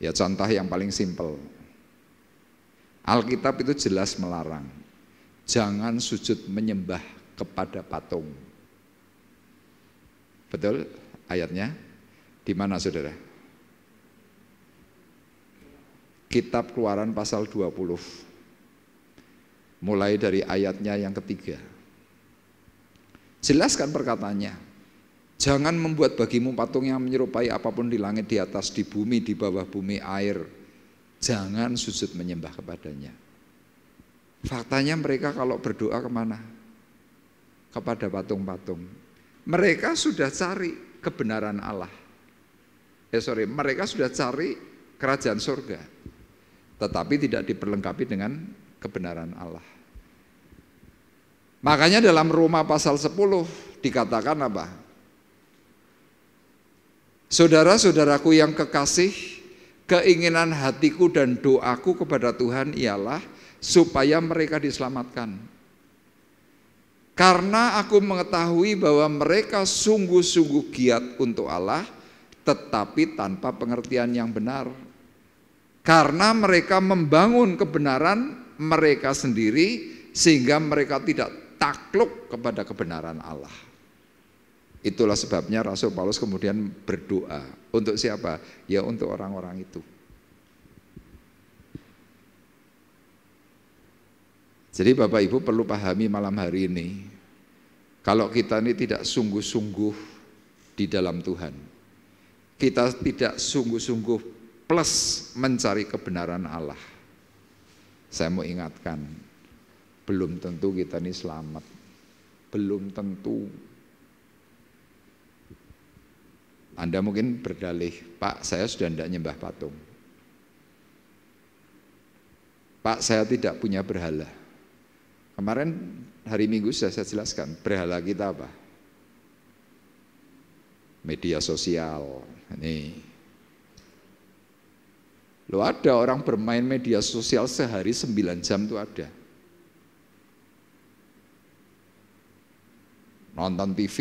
Ya contoh yang paling simpel. Alkitab itu jelas melarang. Jangan sujud menyembah kepada patung. Betul ayatnya? Di mana saudara? Kitab Keluaran pasal 20. Mulai dari ayatnya yang ketiga. Jelaskan perkataannya. Jangan membuat bagimu patung yang menyerupai apapun di langit, di atas, di bumi, di bawah bumi, air. Jangan sujud menyembah kepadanya. Faktanya mereka kalau berdoa kemana? Kepada patung-patung. Mereka sudah cari kebenaran Allah. Mereka sudah cari kerajaan surga. Tetapi tidak diperlengkapi dengan kebenaran Allah. Makanya dalam Roma pasal 10 dikatakan apa? Saudara-saudaraku yang kekasih, keinginan hatiku dan doaku kepada Tuhan ialah supaya mereka diselamatkan. Karena aku mengetahui bahwa mereka sungguh-sungguh giat untuk Allah, tetapi tanpa pengertian yang benar. Karena mereka membangun kebenaran mereka sendiri, sehingga mereka tidak takluk kepada kebenaran Allah. Itulah sebabnya Rasul Paulus kemudian berdoa. Untuk siapa? Ya untuk orang-orang itu. Jadi Bapak Ibu perlu pahami malam hari ini, kalau kita ini tidak sungguh-sungguh di dalam Tuhan, kita tidak sungguh-sungguh plus mencari kebenaran Allah, saya mau ingatkan, belum tentu kita ini selamat. Belum tentu. Anda mungkin berdalih, Pak, saya sudah tidak nyembah patung. Pak, saya tidak punya berhala. Kemarin hari Minggu sudah saya jelaskan, berhala kita apa? Media sosial. Nih. Loh, ada orang bermain media sosial sehari 9 jam itu ada. Nonton TV,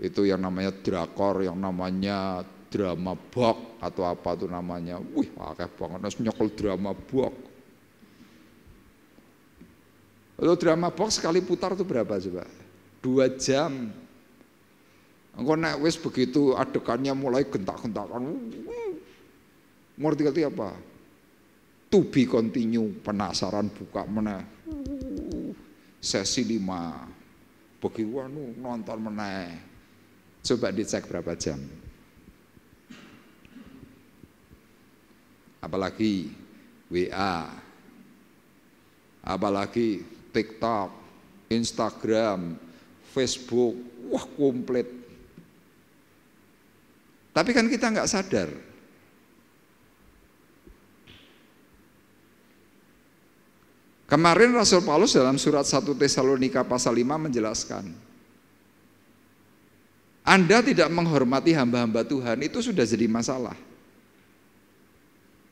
itu yang namanya drakor, yang namanya drama box atau apa itu namanya. Wih, akeh banget harus nyekel drama box. Kalau drama box sekali putar itu berapa coba? 2 jam. Engko nek wis begitu adegannya mulai gentak-gentakan. Ngerti apa? To be continue, penasaran buka meneh. Sesi 5. Begitu nonton meneh. Coba dicek berapa jam. Apalagi WA. Apalagi TikTok, Instagram, Facebook. Wah, komplit. Tapi kan kita nggak sadar. Kemarin Rasul Paulus dalam surat 1 Tesalonika pasal 5 menjelaskan, Anda tidak menghormati hamba-hamba Tuhan, itu sudah jadi masalah.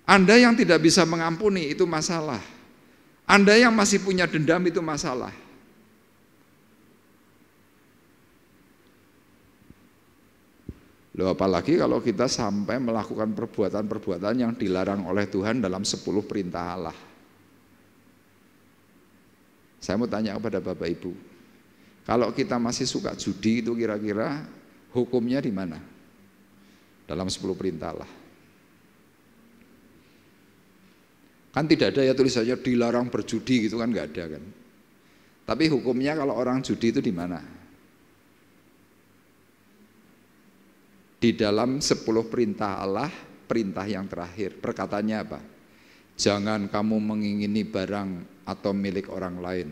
Anda yang tidak bisa mengampuni, itu masalah. Anda yang masih punya dendam, itu masalah. Loh, apalagi kalau kita sampai melakukan perbuatan-perbuatan yang dilarang oleh Tuhan dalam 10 perintah Allah. Saya mau tanya kepada Bapak Ibu, kalau kita masih suka judi itu kira-kira hukumnya di mana? Dalam 10 perintah Allah. Kan tidak ada ya tulisannya dilarang berjudi gitu kan, nggak ada kan. Tapi hukumnya kalau orang judi itu di mana? Di dalam 10 perintah Allah, perintah yang terakhir, perkataannya apa? Jangan kamu mengingini barang atau milik orang lain.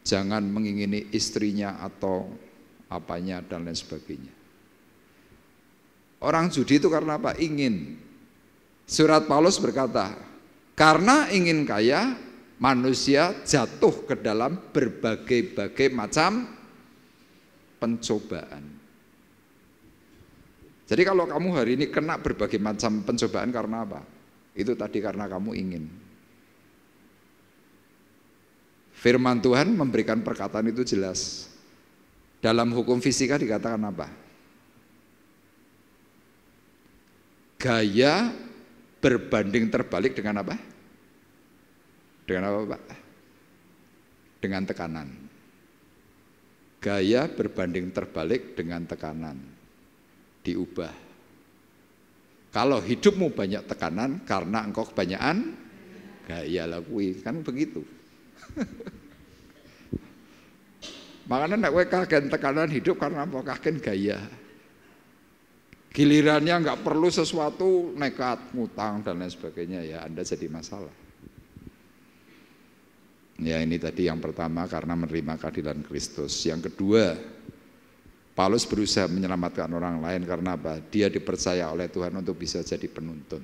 Jangan mengingini istrinya atau apanya dan lain sebagainya. Orang judi itu karena apa? Ingin. Surat Paulus berkata, karena ingin kaya, manusia jatuh ke dalam berbagai-bagai macam pencobaan. Jadi kalau kamu hari ini kena berbagai macam pencobaan karena apa? Itu tadi karena kamu ingin. Firman Tuhan memberikan perkataan itu jelas. Dalam hukum fisika dikatakan apa? Gaya berbanding terbalik dengan apa? Dengan apa, Pak? Dengan tekanan. Gaya berbanding terbalik dengan tekanan. Diubah. Kalau hidupmu banyak tekanan karena engkau kebanyakan gaya lakui, kan begitu. Makanya nek kowe kagen tekanan hidup karena apa? Kagen gaya. Gilirannya nggak perlu sesuatu, nekat, ngutang dan lain sebagainya, ya Anda jadi masalah. Ya ini tadi yang pertama karena menerima keadilan Kristus. Yang kedua, Paulus berusaha menyelamatkan orang lain karena apa? Dia dipercaya oleh Tuhan untuk bisa jadi penuntun.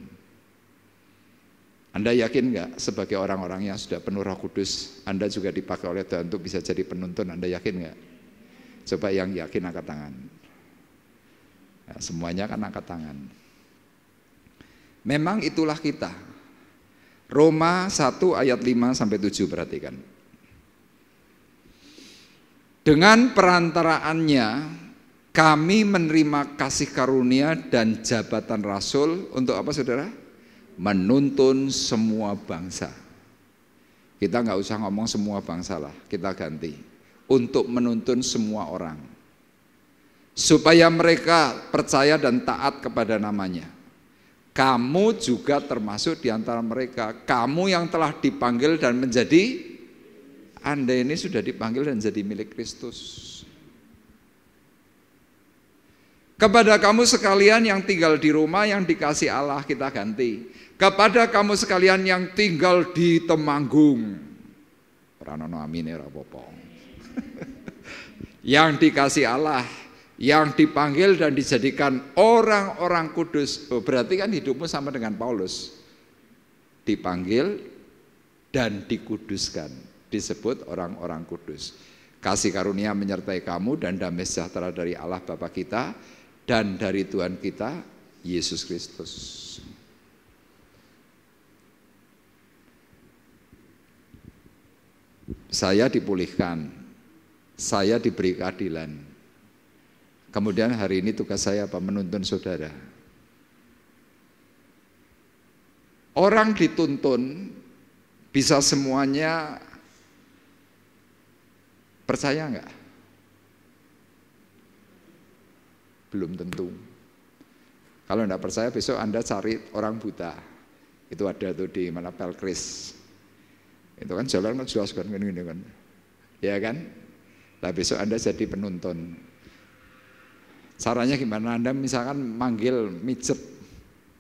Anda yakin nggak sebagai orang-orang yang sudah penuh Roh Kudus, Anda juga dipakai oleh Tuhan untuk bisa jadi penuntun? Anda yakin nggak? Coba yang yakin angkat tangan. Nah, semuanya kan angkat tangan. Memang itulah kita. Roma 1 ayat 5-7 perhatikan. Dengan perantaraannya kami menerima kasih karunia dan jabatan rasul untuk apa saudara? Menuntun semua bangsa. Kita nggak usah ngomong semua bangsa lah, kita ganti. Untuk menuntun semua orang. Supaya mereka percaya dan taat kepada namanya. Kamu juga termasuk di antara mereka. Kamu yang telah dipanggil dan menjadi, Anda ini sudah dipanggil dan jadi milik Kristus. Kepada kamu sekalian yang tinggal di Roma yang dikasih Allah, kita ganti. Kepada kamu sekalian yang tinggal di Temanggung. Ranono amine rapopo. Yang dikasih Allah, yang dipanggil dan dijadikan orang-orang kudus. Oh, berarti kan hidupmu sama dengan Paulus. Dipanggil dan dikuduskan. Disebut orang-orang kudus. Kasih karunia menyertai kamu dan damai sejahtera dari Allah Bapa kita dan dari Tuhan kita, Yesus Kristus. Saya dipulihkan. Saya diberi keadilan. Kemudian hari ini tugas saya apa? Menuntun saudara. Orang dituntun bisa semuanya percaya enggak? Belum tentu. Kalau enggak percaya besok Anda cari orang buta. Itu ada tuh di mana Pelkris. Itu kan jalan jelas kan gini kan. Ya kan? Nah besok Anda jadi penuntun. Caranya gimana? Anda misalkan manggil mijet,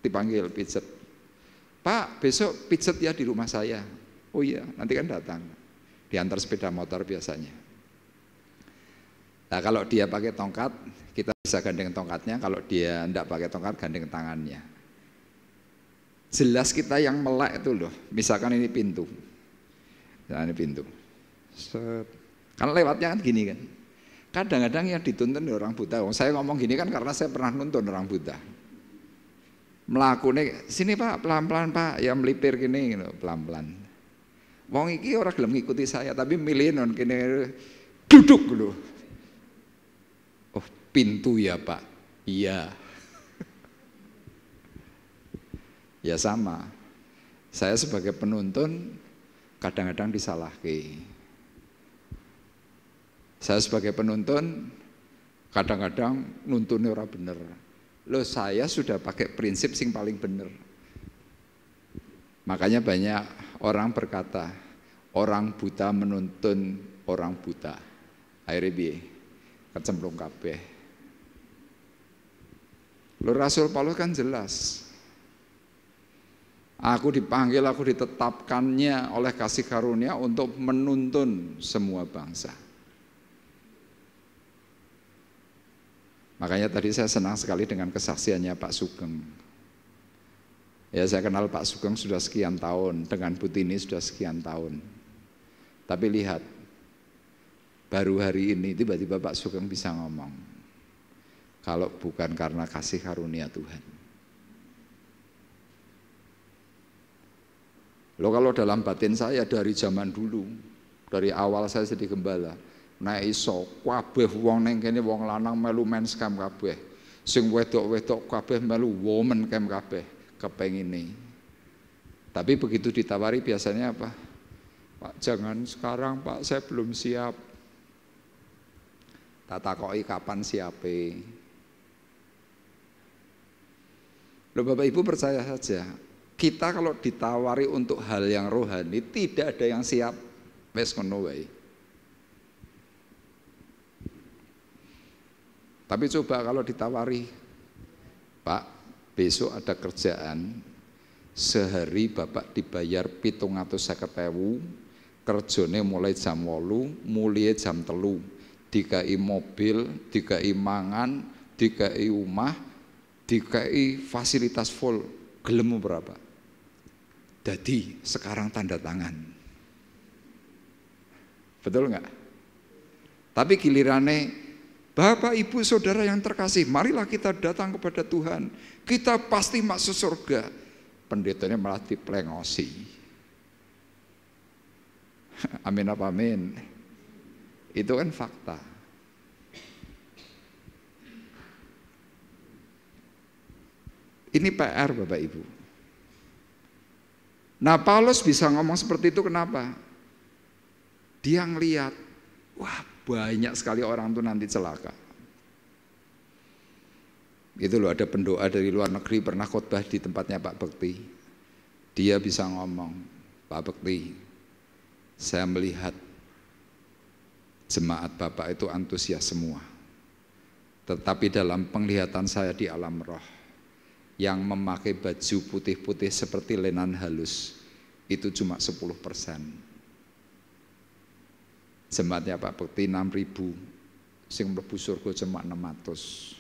dipanggil pijet. Pak, besok pijet ya di rumah saya. Oh iya, nanti kan datang. Diantar sepeda motor biasanya. Nah kalau dia pakai tongkat, kita bisa gandeng tongkatnya. Kalau dia enggak pakai tongkat, gandeng tangannya. Jelas kita yang melek itu loh. Misalkan ini pintu. Nah ini pintu. Kan lewatnya kan gini kan. Kadang-kadang yang dituntun orang buta. Saya ngomong gini kan karena saya pernah nuntun orang buta. Melakukannya, sini Pak, pelan-pelan Pak, ya melipir gini, gitu, pelan-pelan. Wong iki orang gelem ngikuti saya, tapi milih non kene duduk dulu. Oh pintu ya Pak, iya. Ya sama. Saya sebagai penuntun kadang-kadang disalahkan. Saya sebagai penuntun kadang-kadang nuntunnya orang bener. Loh saya sudah pakai prinsip sing paling bener. Makanya banyak orang berkata, orang buta menuntun orang buta. Akhirnya piye? Kecemplung kabeh. Loh Rasul Paulus kan jelas. Aku dipanggil, aku ditetapkannya oleh kasih karunia untuk menuntun semua bangsa. Makanya tadi saya senang sekali dengan kesaksiannya Pak Sugeng. Ya saya kenal Pak Sugeng sudah sekian tahun, dengan Bu Tini sudah sekian tahun. Tapi lihat, baru hari ini tiba-tiba Pak Sugeng bisa ngomong. Kalau bukan karena kasih karunia Tuhan. Loh kalau dalam batin saya dari zaman dulu, dari awal saya jadi gembala, nek iso kabeh wong ning kene wong lanang melu men scam kabeh. Sing wedok-wedok kabeh melu woman camp kabeh kepengine. Tapi begitu ditawari biasanya apa? Pak jangan sekarang Pak, saya belum siap. Tak takoki kapan siape. Loh Bapak Ibu percaya saja, kita kalau ditawari untuk hal yang rohani tidak ada yang siap. Wes ngono wae. Tapi coba kalau ditawari, Pak besok ada kerjaan, sehari Bapak dibayar 750.000, kerjane mulai jam 8, mulai jam 3, dikai mobil, dikai mangan, dikai omah, dikai fasilitas full, gelem berapa? Jadi sekarang tanda tangan. Betul enggak? Tapi gilirannya Bapak, Ibu, Saudara yang terkasih, marilah kita datang kepada Tuhan. Kita pasti masuk surga. Pendetanya malah diplengosi. Amin apa amin? Itu kan fakta. Ini PR Bapak Ibu. Nah Paulus bisa ngomong seperti itu kenapa? Dia ngelihat, wah banyak sekali orang tuh nanti celaka. Itu loh, ada pendoa dari luar negeri pernah khotbah di tempatnya Pak Bekti. Dia bisa ngomong, Pak Bekti, saya melihat jemaat Bapak itu antusias semua. Tetapi dalam penglihatan saya di alam roh, yang memakai baju putih-putih seperti lenan halus, itu cuma 10%. Jemaatnya Pak Bekti 6.000, sing mlebu surga cuma 600,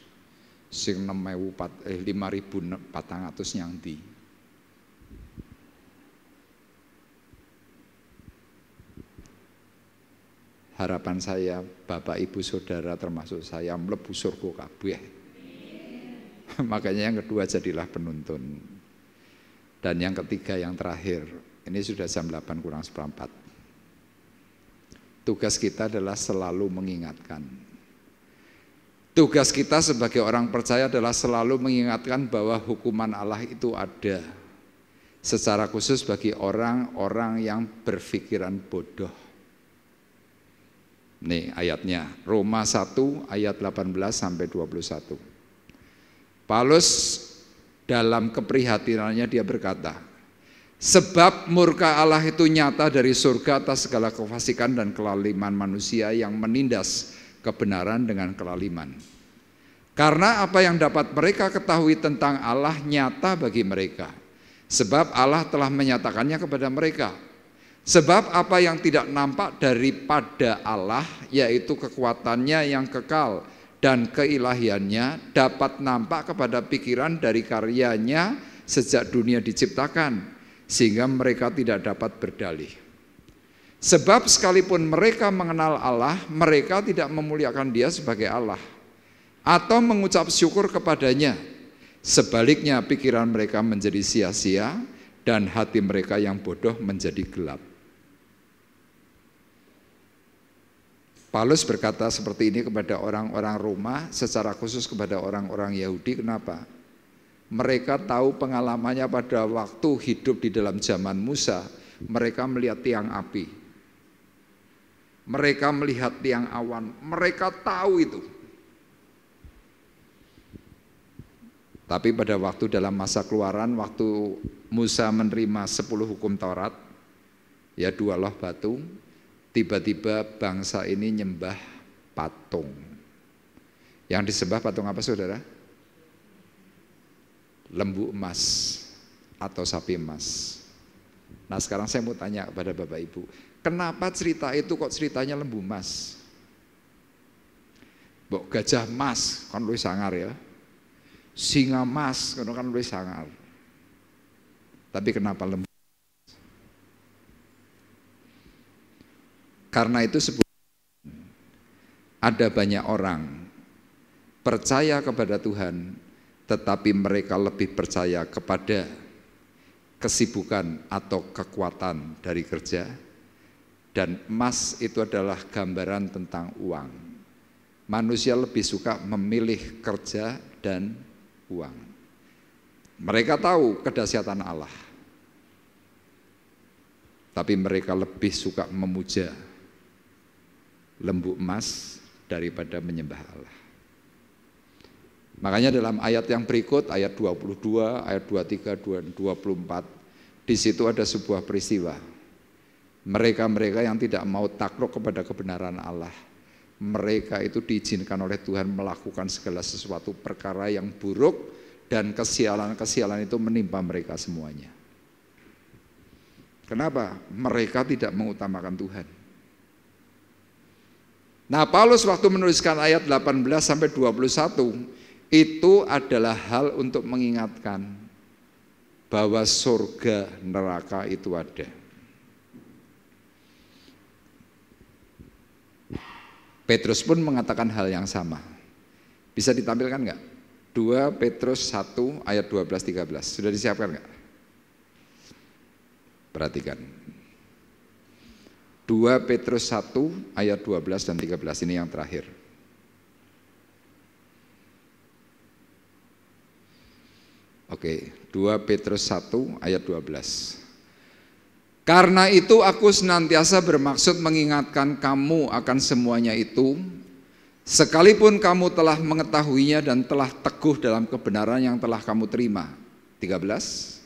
sing 5.400 yang di. Harapan saya Bapak Ibu Saudara termasuk saya mlebu surga kabeh. Makanya yang kedua jadilah penuntun. Dan yang ketiga yang terakhir, ini sudah jam 8:04. Tugas kita adalah selalu mengingatkan. Tugas kita sebagai orang percaya adalah selalu mengingatkan bahwa hukuman Allah itu ada. Secara khusus bagi orang-orang yang berpikiran bodoh. Nih ayatnya, Roma 1 ayat 18-21. Paulus dalam keprihatinannya dia berkata, sebab murka Allah itu nyata dari surga atas segala kefasikan dan kelaliman manusia yang menindas kebenaran dengan kelaliman. Karena apa yang dapat mereka ketahui tentang Allah nyata bagi mereka. Sebab Allah telah menyatakannya kepada mereka. Sebab apa yang tidak nampak daripada Allah, yaitu kekuatannya yang kekal dan keilahiannya, dapat nampak kepada pikiran dari karyanya sejak dunia diciptakan, sehingga mereka tidak dapat berdalih. Sebab sekalipun mereka mengenal Allah, mereka tidak memuliakan Dia sebagai Allah atau mengucap syukur kepadanya. Sebaliknya pikiran mereka menjadi sia-sia dan hati mereka yang bodoh menjadi gelap. Paulus berkata seperti ini kepada orang-orang Roma, secara khusus kepada orang-orang Yahudi. Kenapa? Mereka tahu pengalamannya pada waktu hidup di dalam zaman Musa. Mereka melihat tiang api. Mereka melihat tiang awan. Mereka tahu itu. Tapi pada waktu dalam masa keluaran, waktu Musa menerima 10 hukum Taurat, ya 2 loh batu, tiba-tiba bangsa ini nyembah patung. Yang disembah patung apa saudara? Lembu emas atau sapi emas. Nah sekarang saya mau tanya kepada Bapak Ibu, kenapa cerita itu kok ceritanya lembu emas? Mbok gajah emas kan luwih sangar ya. Singa emas kan luwih sangar. Tapi kenapa lembu? Karena itu ada banyak orang percaya kepada Tuhan, tetapi mereka lebih percaya kepada kesibukan atau kekuatan dari kerja. Dan emas itu adalah gambaran tentang uang. Manusia lebih suka memilih kerja dan uang. Mereka tahu kedahsyatan Allah, tapi mereka lebih suka memuja lembu emas daripada menyembah Allah. Makanya dalam ayat yang berikut, ayat 22, ayat 23, 24, di situ ada sebuah peristiwa. Mereka-mereka yang tidak mau takluk kepada kebenaran Allah, mereka itu diizinkan oleh Tuhan melakukan segala sesuatu perkara yang buruk, dan kesialan-kesialan itu menimpa mereka semuanya. Kenapa? Mereka tidak mengutamakan Tuhan. Nah, Paulus waktu menuliskan ayat 18 sampai 21, itu adalah hal untuk mengingatkan bahwa surga neraka itu ada. Petrus pun mengatakan hal yang sama. Bisa ditampilkan enggak? 2 Petrus 1 ayat 12-13. Sudah disiapkan enggak? Perhatikan. 2 Petrus 1 ayat 12 dan 13, ini yang terakhir. Oke, 2 Petrus 1 ayat 12. Karena itu aku senantiasa bermaksud mengingatkan kamu akan semuanya itu, sekalipun kamu telah mengetahuinya dan telah teguh dalam kebenaran yang telah kamu terima. 13.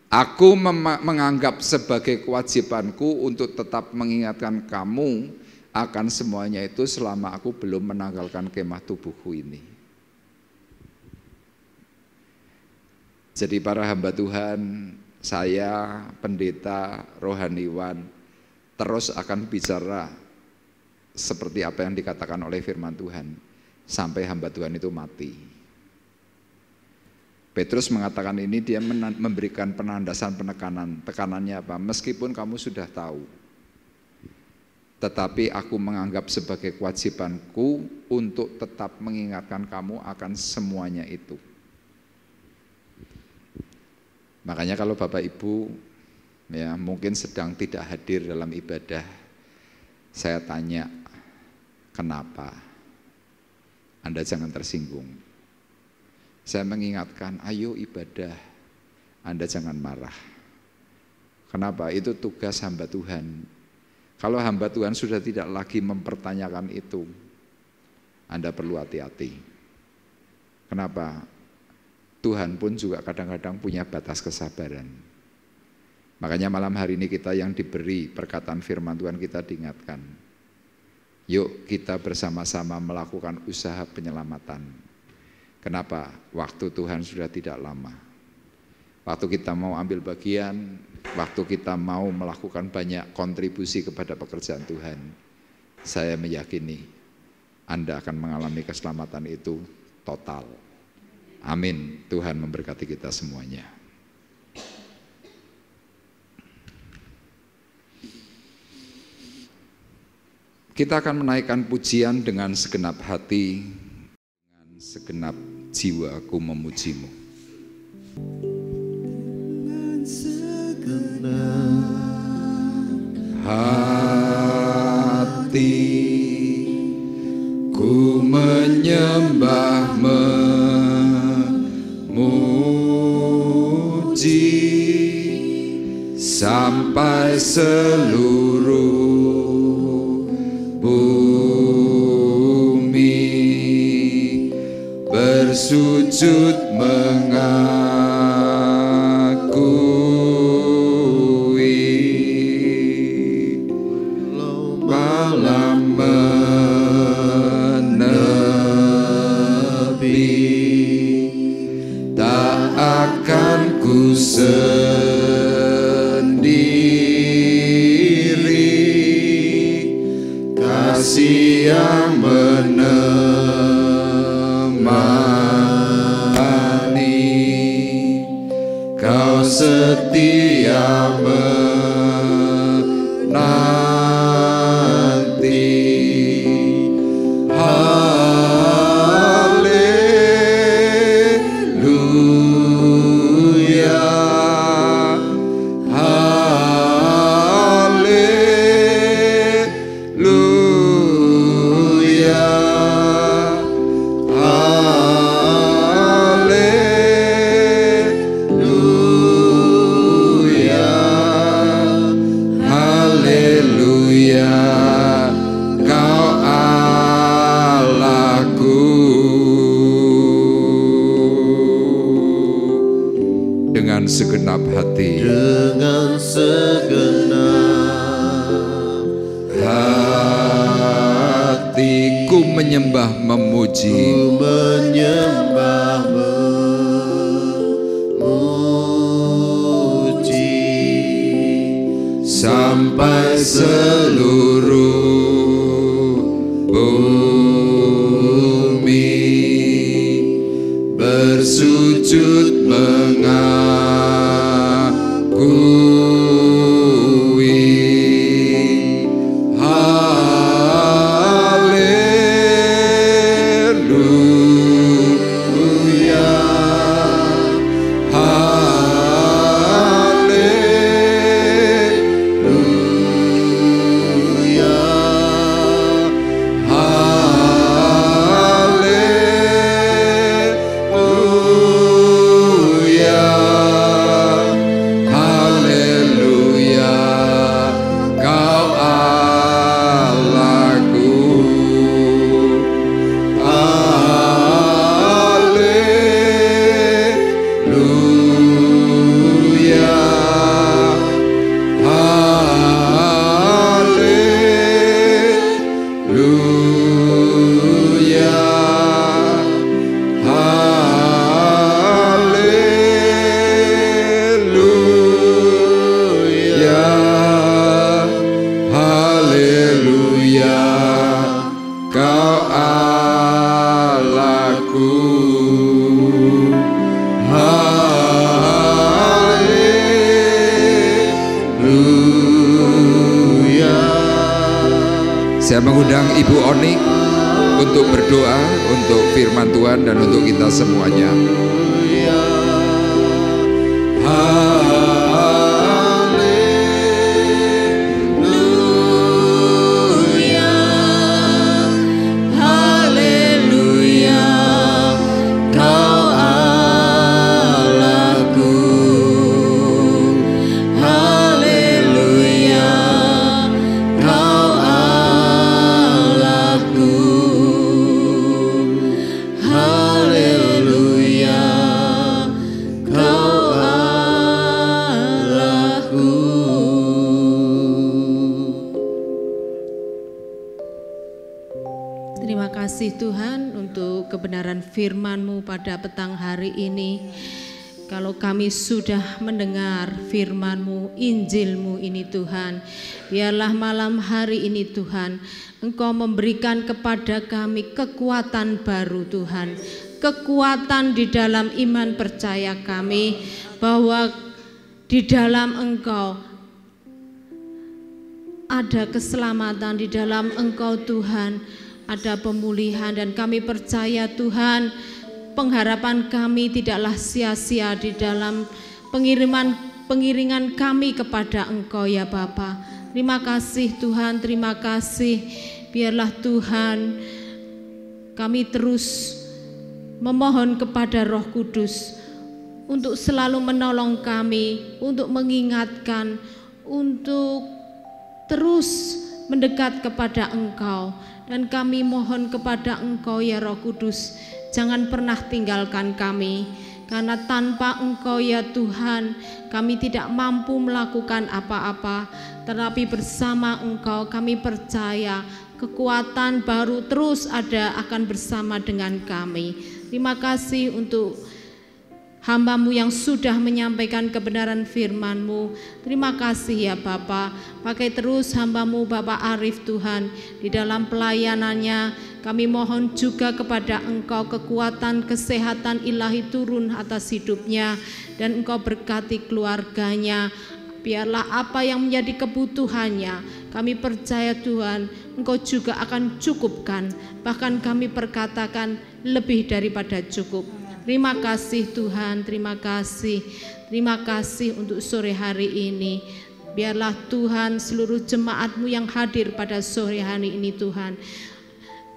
Aku menganggap sebagai kewajibanku untuk tetap mengingatkan kamu akan semuanya itu selama aku belum menanggalkan kemah tubuhku ini. Jadi para hamba Tuhan, saya, pendeta, rohaniwan, terus akan bicara seperti apa yang dikatakan oleh firman Tuhan sampai hamba Tuhan itu mati. Petrus mengatakan ini, dia memberikan penandasan penekanan. Tekanannya apa? Meskipun kamu sudah tahu, tetapi aku menganggap sebagai kewajibanku untuk tetap mengingatkan kamu akan semuanya itu. Makanya kalau Bapak Ibu ya mungkin sedang tidak hadir dalam ibadah, saya tanya, kenapa? Anda jangan tersinggung. Saya mengingatkan, ayo ibadah, Anda jangan marah. Kenapa? Itu tugas hamba Tuhan. Kalau hamba Tuhan sudah tidak lagi mempertanyakan itu, Anda perlu hati-hati. Kenapa? Tuhan pun juga kadang-kadang punya batas kesabaran. Makanya malam hari ini kita yang diberi perkataan firman Tuhan, kita diingatkan, yuk kita bersama-sama melakukan usaha penyelamatan. Kenapa? Waktu Tuhan sudah tidak lama. Waktu kita mau ambil bagian, waktu kita mau melakukan banyak kontribusi kepada pekerjaan Tuhan, saya meyakini Anda akan mengalami keselamatan itu total. Amin. Tuhan memberkati kita semuanya. Kita akan menaikkan pujian dengan segenap hati, dengan segenap jiwa aku memujimu. Dengan segenap hati ku menyembah memuji sampai seluruh bumi bersujud mengakui malam menepi, tak akan ku sendiri, kasih yang menemani, kau setia menanti. Haleluya. menyembah memuji. Ku menyembah memuji Sampai seluruh bumi bersujud mengakui. Haleluya, haleluya, haleluya, haleluya. Kau Allahku, haleluya, haleluya, haleluya, haleluya. Kau Allahku, haleluya. Saya mengundang Ibu Oni untuk berdoa untuk firman Tuhan dan untuk kita semuanya. Haleluya, haleluya, Kau Allahku. Haleluya, Kau Allahku. Haleluya, Kau Allahku. Terima kasih Tuhan untuk kebenaran firman-Mu pada petang hari ini. Kalau kami sudah mendengar firman-Mu, Injil-Mu ini Tuhan, biarlah malam hari ini Tuhan, Engkau memberikan kepada kami kekuatan baru Tuhan. Kekuatan di dalam iman percaya kami, bahwa di dalam Engkau ada keselamatan, di dalam Engkau Tuhan ada pemulihan, dan kami percaya Tuhan, pengharapan kami tidaklah sia-sia di dalam pengiringan kami kepada Engkau ya Bapa. Terima kasih Tuhan, terima kasih. Biarlah Tuhan kami terus memohon kepada Roh Kudus untuk selalu menolong kami, untuk mengingatkan, untuk terus mendekat kepada Engkau. Dan kami mohon kepada Engkau ya Roh Kudus, jangan pernah tinggalkan kami, karena tanpa Engkau ya Tuhan, kami tidak mampu melakukan apa-apa. Tetapi bersama Engkau kami percaya kekuatan baru terus ada akan bersama dengan kami. Terima kasih untuk hamba-Mu yang sudah menyampaikan kebenaran firman-Mu. Terima kasih ya Bapa. Pakai terus hamba-Mu Bapak Arif Tuhan di dalam pelayanannya. Kami mohon juga kepada Engkau kekuatan kesehatan ilahi turun atas hidupnya, dan Engkau berkati keluarganya. Biarlah apa yang menjadi kebutuhannya, kami percaya Tuhan Engkau juga akan cukupkan. Bahkan kami perkatakan lebih daripada cukup. Terima kasih Tuhan, terima kasih untuk sore hari ini. Biarlah Tuhan seluruh jemaat-Mu yang hadir pada sore hari ini Tuhan,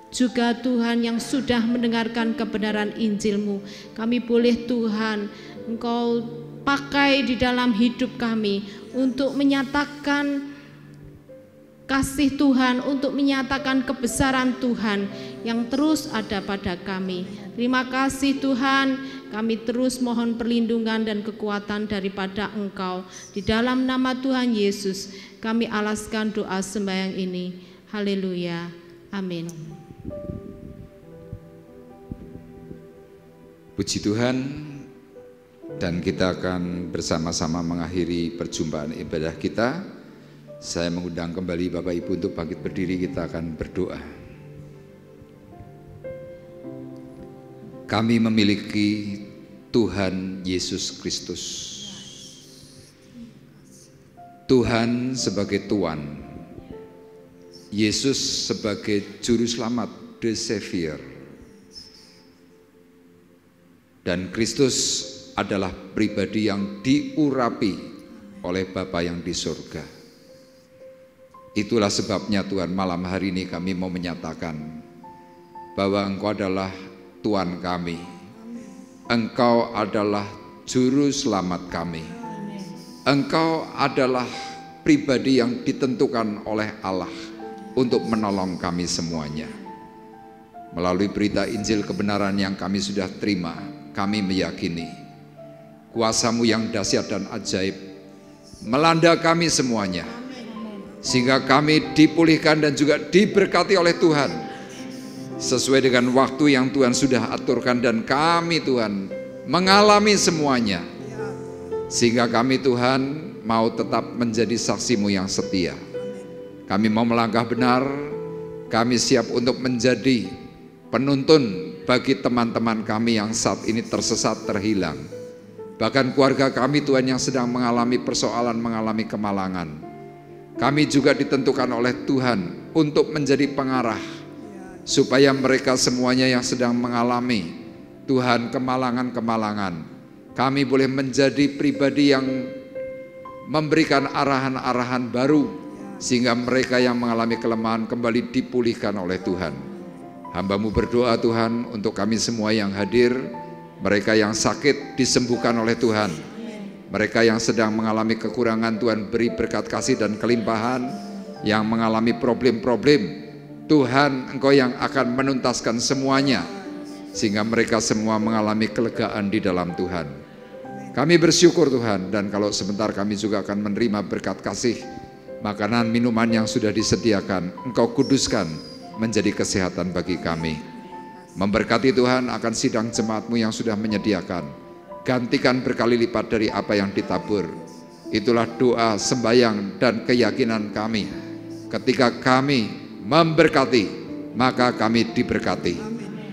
juga Tuhan yang sudah mendengarkan kebenaran Injil-Mu, kami boleh Tuhan Engkau pakai di dalam hidup kami untuk menyatakan kasih Tuhan, untuk menyatakan kebesaran Tuhan yang terus ada pada kami. Terima kasih Tuhan, kami terus mohon perlindungan dan kekuatan daripada Engkau. Di dalam nama Tuhan Yesus kami alaskan doa sembahyang ini. Haleluya. Amin. Puji Tuhan, dan kita akan bersama-sama mengakhiri perjumpaan ibadah kita. Saya mengundang kembali Bapak Ibu untuk bangkit berdiri, kita akan berdoa. Kami memiliki Tuhan Yesus Kristus. Tuhan sebagai Tuan, Yesus sebagai Juru Selamat, The Savior. Dan Kristus adalah pribadi yang diurapi oleh Bapa yang di surga. Itulah sebabnya Tuhan, malam hari ini kami mau menyatakan bahwa Engkau adalah Tuhan kami. Engkau adalah Juru Selamat kami. Engkau adalah pribadi yang ditentukan oleh Allah untuk menolong kami semuanya. Melalui berita Injil kebenaran yang kami sudah terima, kami meyakini kuasa-Mu yang dahsyat dan ajaib melanda kami semuanya, sehingga kami dipulihkan dan juga diberkati oleh Tuhan sesuai dengan waktu yang Tuhan sudah aturkan, dan kami Tuhan mengalami semuanya, sehingga kami Tuhan mau tetap menjadi saksi-Mu yang setia. Kami mau melangkah benar, kami siap untuk menjadi penuntun bagi teman-teman kami yang saat ini tersesat, terhilang. Bahkan keluarga kami Tuhan yang sedang mengalami persoalan, mengalami kemalangan. Kami juga ditentukan oleh Tuhan untuk menjadi pengarah, supaya mereka semuanya yang sedang mengalami Tuhan kemalangan-kemalangan, kami boleh menjadi pribadi yang memberikan arahan-arahan baru, sehingga mereka yang mengalami kelemahan kembali dipulihkan oleh Tuhan. Hamba-Mu berdoa Tuhan untuk kami semua yang hadir, mereka yang sakit disembuhkan oleh Tuhan, mereka yang sedang mengalami kekurangan Tuhan beri berkat kasih dan kelimpahan, yang mengalami problem-problem Tuhan Engkau yang akan menuntaskan semuanya, sehingga mereka semua mengalami kelegaan di dalam Tuhan. Kami bersyukur Tuhan, dan kalau sebentar kami juga akan menerima berkat kasih, makanan minuman yang sudah disediakan Engkau kuduskan menjadi kesehatan bagi kami. Memberkati Tuhan akan sidang jemaat-Mu yang sudah menyediakan, gantikan berkali lipat dari apa yang ditabur. Itulah doa, sembahyang, dan keyakinan kami. Ketika kami memberkati, maka kami diberkati.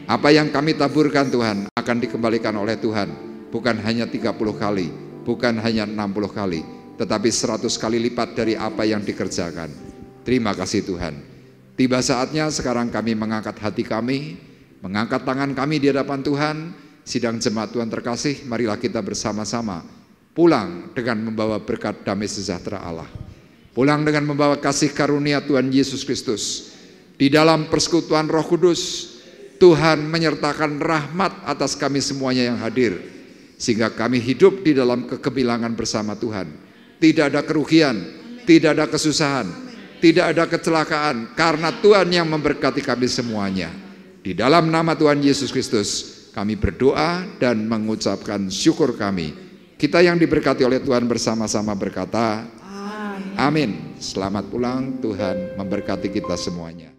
Apa yang kami taburkan Tuhan akan dikembalikan oleh Tuhan, bukan hanya 30 kali, bukan hanya 60 kali, tetapi 100 kali lipat dari apa yang dikerjakan. Terima kasih Tuhan. Tiba saatnya sekarang kami mengangkat hati kami, mengangkat tangan kami di hadapan Tuhan. Sidang jemaat Tuhan terkasih, marilah kita bersama-sama pulang dengan membawa berkat damai sejahtera Allah. Pulang dengan membawa kasih karunia Tuhan Yesus Kristus. Di dalam persekutuan Roh Kudus, Tuhan menyertakan rahmat atas kami semuanya yang hadir, sehingga kami hidup di dalam kegemilangan bersama Tuhan. Tidak ada kerugian, tidak ada kesusahan, tidak ada kecelakaan, karena Tuhan yang memberkati kami semuanya. Di dalam nama Tuhan Yesus Kristus kami berdoa dan mengucapkan syukur kami. Kita yang diberkati oleh Tuhan bersama-sama berkata amin. Selamat pulang, Tuhan memberkati kita semuanya.